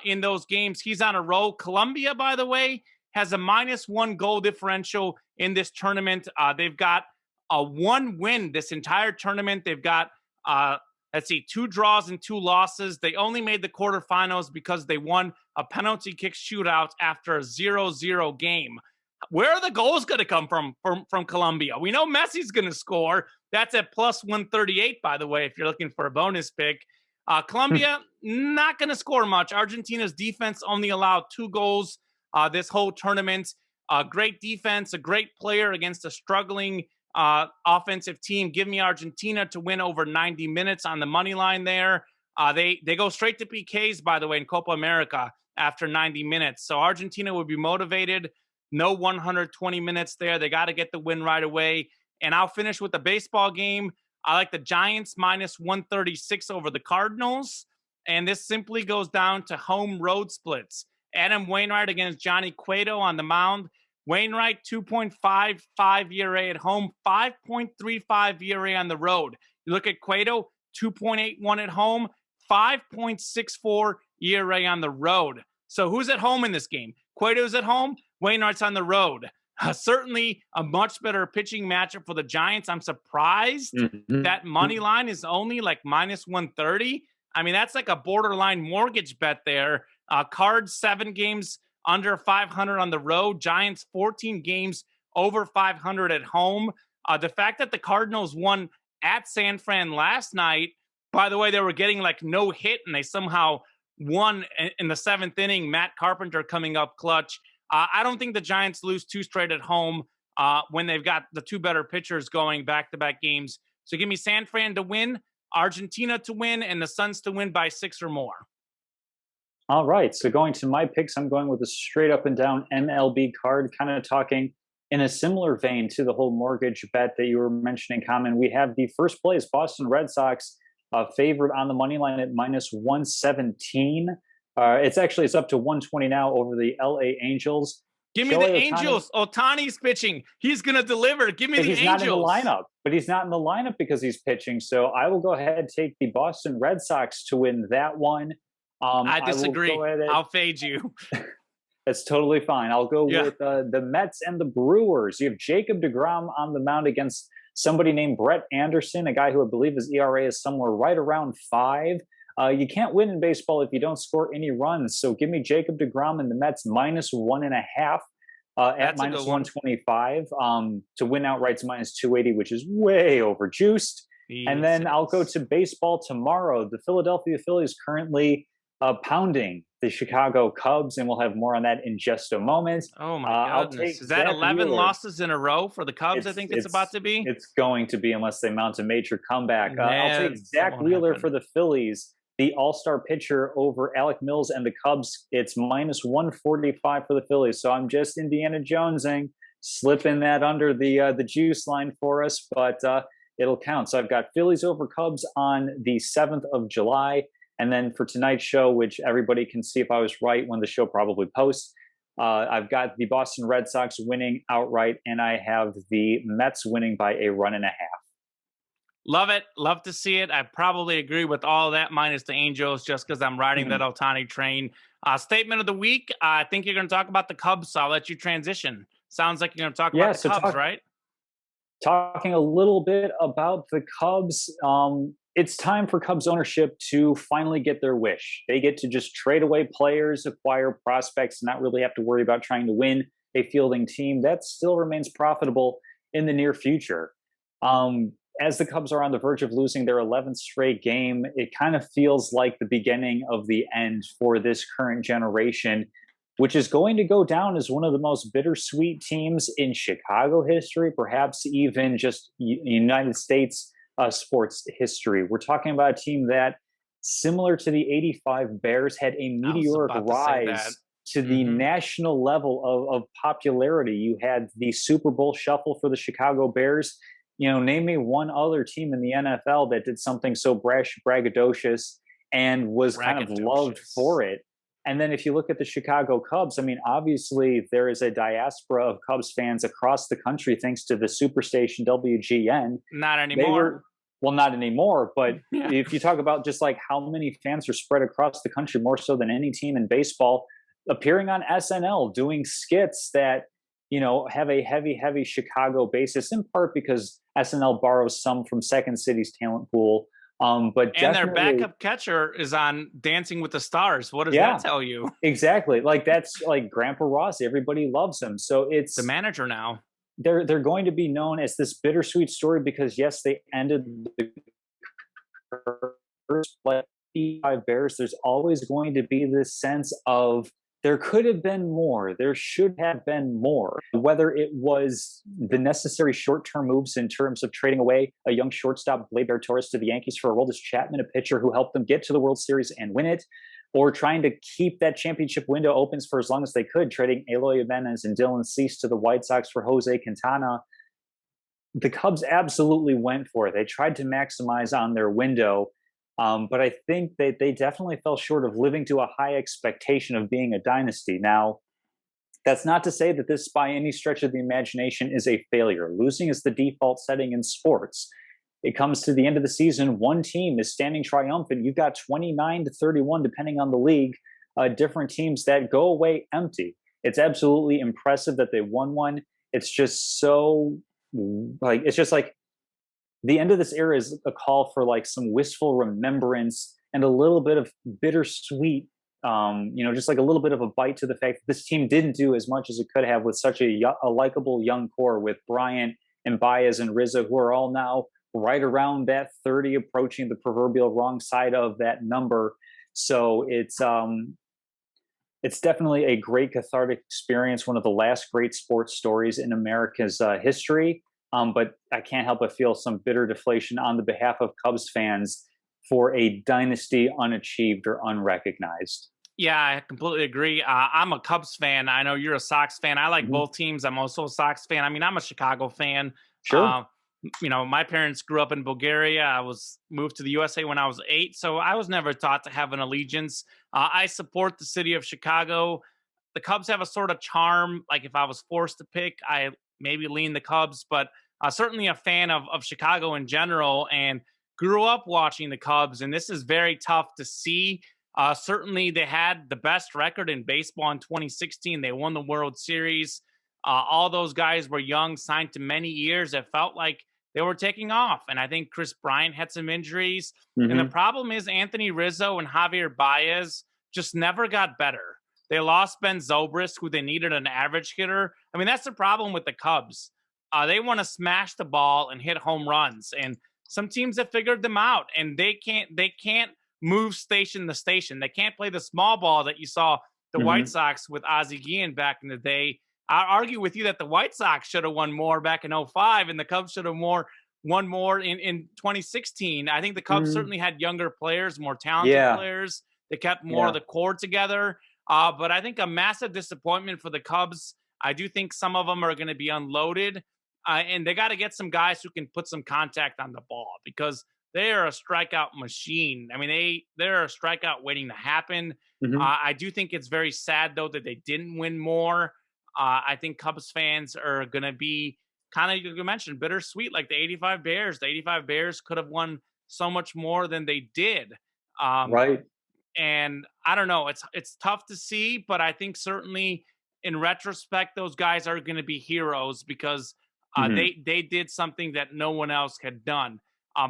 in those games. He's on a roll. Colombia, by the way, has a -1 goal differential in this tournament. They've got a 1 win this entire tournament. They've got, let's see, 2 draws and 2 losses. They only made the quarterfinals because they won a penalty kick shootout after a 0-0 game. Where are the goals going to come from Colombia? We know Messi's going to score. That's at +138, by the way, if you're looking for a bonus pick. Colombia, not going to score much. Argentina's defense only allowed 2 goals this whole tournament. Great defense, a great player against a struggling offensive team. Give me Argentina to win over 90 minutes on the money line there. They go straight to PKs, by the way, in Copa America after 90 minutes. So Argentina would be motivated. No 120 minutes there. They got to get the win right away. And I'll finish with the baseball game. I like the Giants -136 over the Cardinals. And this simply goes down to home road splits. Adam Wainwright against Johnny Cueto on the mound. Wainwright, 2.55 ERA at home, 5.35 ERA on the road. You look at Cueto, 2.81 at home, 5.64 ERA on the road. So who's at home in this game? Cueto's at home, Wainwright's on the road. Certainly a much better pitching matchup for the Giants. I'm surprised that money line is only like -130. I mean, that's like a borderline mortgage bet there. Cards, 7 games under 500 on the road. Giants, 14 games over 500 at home. The fact that the Cardinals won at San Fran last night, by the way, they were getting like no hit and they somehow won in the 7th inning. Matt Carpenter coming up clutch. I don't think the Giants lose 2 straight at home when they've got the 2 better pitchers going back-to-back games. So give me San Fran to win, Argentina to win, and the Suns to win by 6 or more. All right. So going to my picks, I'm going with a straight up and down MLB card, kind of talking in a similar vein to the whole mortgage bet that you were mentioning, Common. We have the first place Boston Red Sox favored on the money line at -117. It's up to 120 now over the LA Angels. Give me the Angels. Ohtani's pitching. He's going to deliver. Give me the Angels. He's not in the lineup, but he's not in the lineup because he's pitching. So I will go ahead and take the Boston Red Sox to win that one. I disagree. I'll fade you. That's totally fine. I'll go with the Mets and the Brewers. You have Jacob deGrom on the mound against somebody named Brett Anderson, a guy who I believe his ERA is somewhere right around 5. You can't win in baseball if you don't score any runs. So give me Jacob deGrom and the Mets -1.5 at -125. To win outright's -280, which is way over juiced. And then I'll go to baseball tomorrow. The Philadelphia Phillies currently pounding the Chicago Cubs, and we'll have more on that in just a moment. Oh my goodness. Is that 11 losses in a row for the Cubs? I think it's about to be. It's going to be unless they mount a major comeback. I'll take Zach Wheeler for the Phillies, the all-star pitcher, over Alec Mills and the Cubs. It's -145 for the Phillies. So I'm just Indiana Jonesing, slipping that under the juice line for us, but it'll count. So I've got Phillies over Cubs on the 7th of July. And then for tonight's show, which everybody can see if I was right when the show probably posts, I've got the Boston Red Sox winning outright, and I have the Mets winning by 1.5 runs. Love it. Love to see it. I probably agree with all that minus the Angels just because I'm riding that Ohtani train. Statement of the week. I think you're going to talk about the Cubs, so I'll let you transition. Sounds like you're going to talk about the Cubs, right? Talking a little bit about the Cubs. It's time for Cubs ownership to finally get their wish. They get to just trade away players, acquire prospects, not really have to worry about trying to win a fielding team. That still remains profitable in the near future. As the Cubs are on the verge of losing their 11th straight game, it kind of feels like the beginning of the end for this current generation, which is going to go down as one of the most bittersweet teams in Chicago history, perhaps even just United States sports history. We're talking about a team that, similar to the '85 Bears, had a meteoric rise to the national level of popularity. You had the Super Bowl shuffle for the Chicago Bears. Name me one other team in the NFL that did something so braggadocious and was kind of loved for it. And then if you look at the Chicago Cubs, I mean, obviously there is a diaspora of Cubs fans across the country thanks to the superstation WGN. Not They anymore. were, well, not anymore, but Yeah. if you talk about just like how many fans are spread across the country, more so than any team in baseball, appearing on SNL, doing skits that, have a heavy, heavy Chicago basis, in part because SNL borrows some from Second City's talent pool. But And their definitely, backup catcher is on Dancing with the Stars. What does that yeah, tell you? exactly. Like that's like Grandpa Rossi. Everybody loves him. So The it's manager now. they're going to be known as this bittersweet story because yes, they ended the curse, but five Bears. There's always going to be this sense of there could have been more. There should have been more. Whether it was the necessary short-term moves in terms of trading away a young shortstop, Gleyber Torres, to the Yankees for Aroldis Chapman, a pitcher who helped them get to the World Series and win it, or trying to keep that championship window open for as long as they could, trading Eloy Jimenez and Dylan Cease to the White Sox for Jose Quintana. The Cubs absolutely went for it. They tried to maximize on their window, but I think they definitely fell short of living to a high expectation of being a dynasty. Now, that's not to say that this, by any stretch of the imagination, is a failure. Losing is the default setting in sports. It comes to the end of the season, one team is standing triumphant. You've got 29 to 31, depending on the league, different teams that go away empty. It's absolutely impressive that they won one. It's just so it's just like the end of this era is a call for like some wistful remembrance and a little bit of bittersweet, just like a little bit of a bite to the fact that this team didn't do as much as it could have with such a likable young core with Bryant and Baez and Rizzo, who are all now right around that 30, approaching the proverbial wrong side of that number. So it's definitely a great cathartic experience, one of the last great sports stories in America's history. But I can't help but feel some bitter deflation on the behalf of Cubs fans for a dynasty unachieved or unrecognized. Yeah, I completely agree. I'm a Cubs fan. I know you're a Sox fan. I like Mhm. both teams. I'm also a Sox fan. I mean, I'm a Chicago fan. Sure. Uh, my parents grew up in Bulgaria. I was moved to the USA when I was 8, so I was never taught to have an allegiance. I support the city of Chicago. The Cubs have a sort of charm. Like if I was forced to pick, I maybe lean the Cubs, but certainly a fan of Chicago in general, and grew up watching the Cubs. And this is very tough to see. Certainly, they had the best record in baseball in 2016. They won the World Series. All those guys were young, signed to many years. It felt like they were taking off. And I think Chris Bryant had some injuries. And the Hmm. problem is Anthony Rizzo and Javier Baez just never got better. They lost Ben Zobrist, who they needed an average hitter. I mean, that's the problem with the Cubs. They want to smash the ball and hit home runs. And some teams have figured them out, and they can't move station to station. They can't play the small ball that you saw the White Hmm. Sox with Ozzie Guillen back in the day. I argue with you that the White Sox should have won more back in '05, and the Cubs should have won more in 2016. I think the Cubs Mm, certainly had younger players, more talented yeah, players. They kept more of yeah. the core together. But I think a massive disappointment for the Cubs. I do think some of them are going to be unloaded, and they got to get some guys who can put some contact on the ball because they are a strikeout machine. I mean, they're a strikeout waiting to happen. Hmm. I do think it's very sad though that they didn't win more. I think Cubs fans are going to be kind of, you mentioned, bittersweet, like the '85 Bears. The '85 Bears could have won so much more than they did. Um, Right. and I don't know, it's tough to see, but I think certainly in retrospect, those guys are going to be heroes because Hmm. they did something that no one else had done.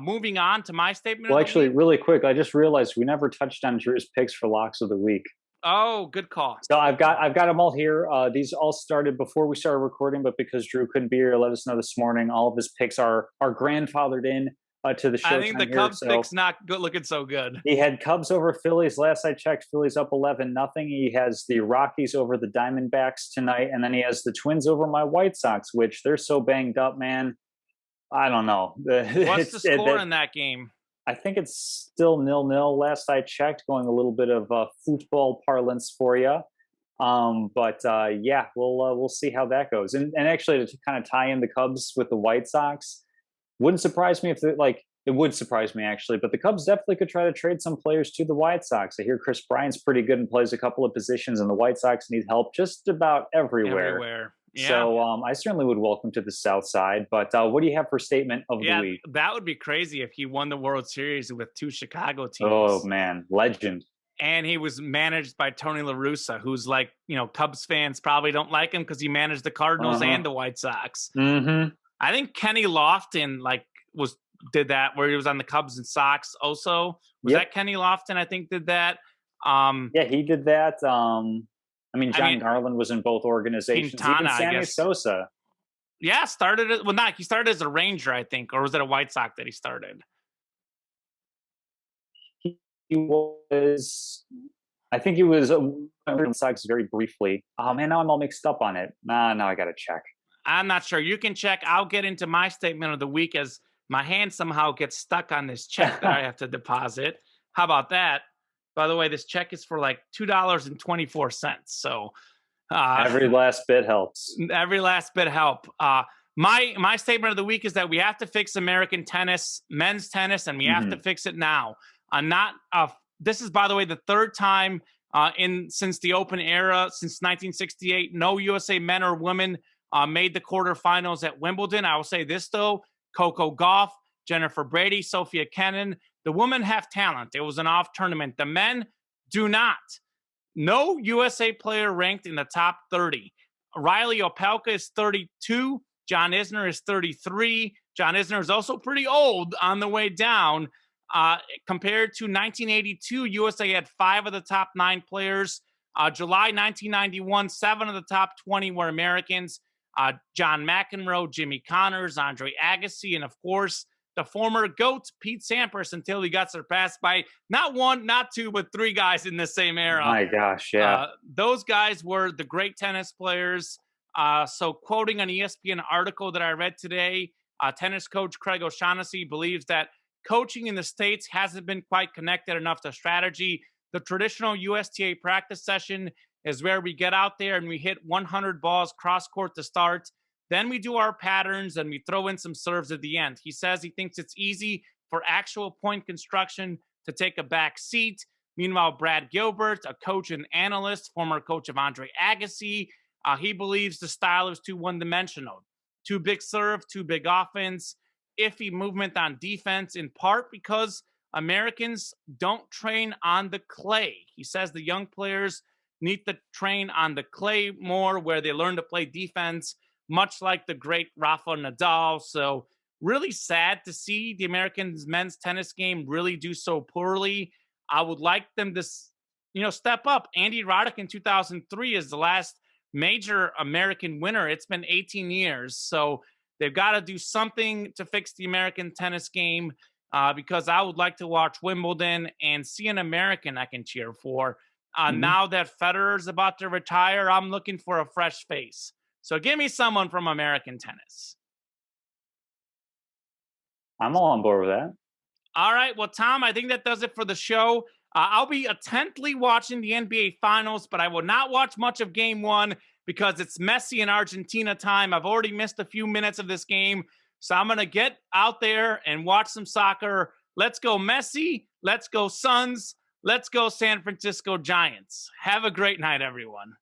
Moving on to my statement of Well, the actually, week. really quick, I just realized we never touched on Drew's picks for locks of the week. Oh, good call. So I've got them all here. These all started before we started recording, but because Drew couldn't be here, let us know this morning. All of his picks are grandfathered in to the I think the Showtime here. Cubs So pick's not good, looking so good. he had Cubs over Phillies. Last I checked, Phillies up 11-0. He has the Rockies over the Diamondbacks tonight, and then he has the Twins over my White Sox, which they're so banged up, man. I don't know. What's the score That in that game? I think it's still 0-0. Last I checked, going a little bit of football parlance for you. But yeah, we'll see how that goes. And actually, to kind of tie in the Cubs with the White Sox, wouldn't surprise me if like It would surprise me actually, but the Cubs definitely could try to trade some players to the White Sox. I hear Chris Bryant's pretty good and plays a couple of positions, and the White Sox need help just about everywhere. Everywhere. Yeah. So I certainly would welcome to the South Side. But what do you have for statement of the Yeah, week? that would be crazy if he won the World Series with two Chicago Oh teams. man, legend. And he was managed by Tony La Russa, who's like, Cubs fans probably don't like him because he managed the Cardinals Uh-huh. and the White Sox. Mm-hmm. I think Kenny Lofton was did that where he was on the Cubs and Sox also. Was Yep. that Kenny Lofton? I think did that. Yeah, he did that. I mean, I John mean, Garland was in both organizations. Even Quintana, I Sammy guess. Sosa. Yeah, he started as a Ranger, I think, or was it a White Sox that he started? He was. I think he was Red Sox very briefly. Oh man, now I'm all mixed up on it. Now I gotta check. I'm not sure. You can check. I'll get into my statement of the week as my hand somehow gets stuck on this check that I have to deposit. How about that? By the way, this check is for like $2.24. So Every last bit helps. every last bit help. My statement of the week is that we have to fix American tennis, men's tennis, and we have to fix it now. Not this is, by the way, the third time since the Open era, since 1968, no USA men or women made the quarterfinals at Wimbledon. I will say this though: Coco Gauff, Jennifer Brady, Sophia Kenin. The women have talent. It was an off tournament. The men do not. No USA player ranked in the top 30. Riley Opelka is 32. John Isner is 33. John Isner is also pretty old on the way down. Compared to 1982, USA had 5 of the top 9 players. July 1991, 7 of the top 20 were Americans. John McEnroe, Jimmy Connors, Andre Agassi, and of course, the former GOAT, Pete Sampras, until he got surpassed by not 1, not 2, but 3 guys in the same era. My gosh, yeah. Those guys were the great tennis players. So quoting an ESPN article that I read today, tennis coach Craig O'Shaughnessy believes that coaching in the States hasn't been quite connected enough to strategy. The traditional USTA practice session is where we get out there and we hit 100 balls cross court to start. Then we do our patterns and we throw in some serves at the end. He says he thinks it's easy for actual point construction to take a back seat. Meanwhile, Brad Gilbert, a coach and analyst, former coach of Andre Agassi, he believes the style is too one-dimensional. Too big serve, too big offense, iffy movement on defense, in part because Americans don't train on the clay. He says the young players need to train on the clay more, where they learn to play defense, much like the great Rafa Nadal. So really sad to see the Americans men's tennis game really do so poorly. I would like them to, step up. Andy Roddick in 2003 is the last major American winner. It's been 18 years. So they've got to do something to fix the American tennis game because I would like to watch Wimbledon and see an American I can cheer for. Now that Federer's about to retire, I'm looking for a fresh face. So give me someone from American tennis. I'm all on board with that. All right. Well, Tom, I think that does it for the show. I'll be intently watching the NBA Finals, but I will not watch much of Game 1 because it's Messi and Argentina time. I've already missed a few minutes of this game, so I'm going to get out there and watch some soccer. Let's go Messi. Let's go Suns. Let's go San Francisco Giants. Have a great night, everyone.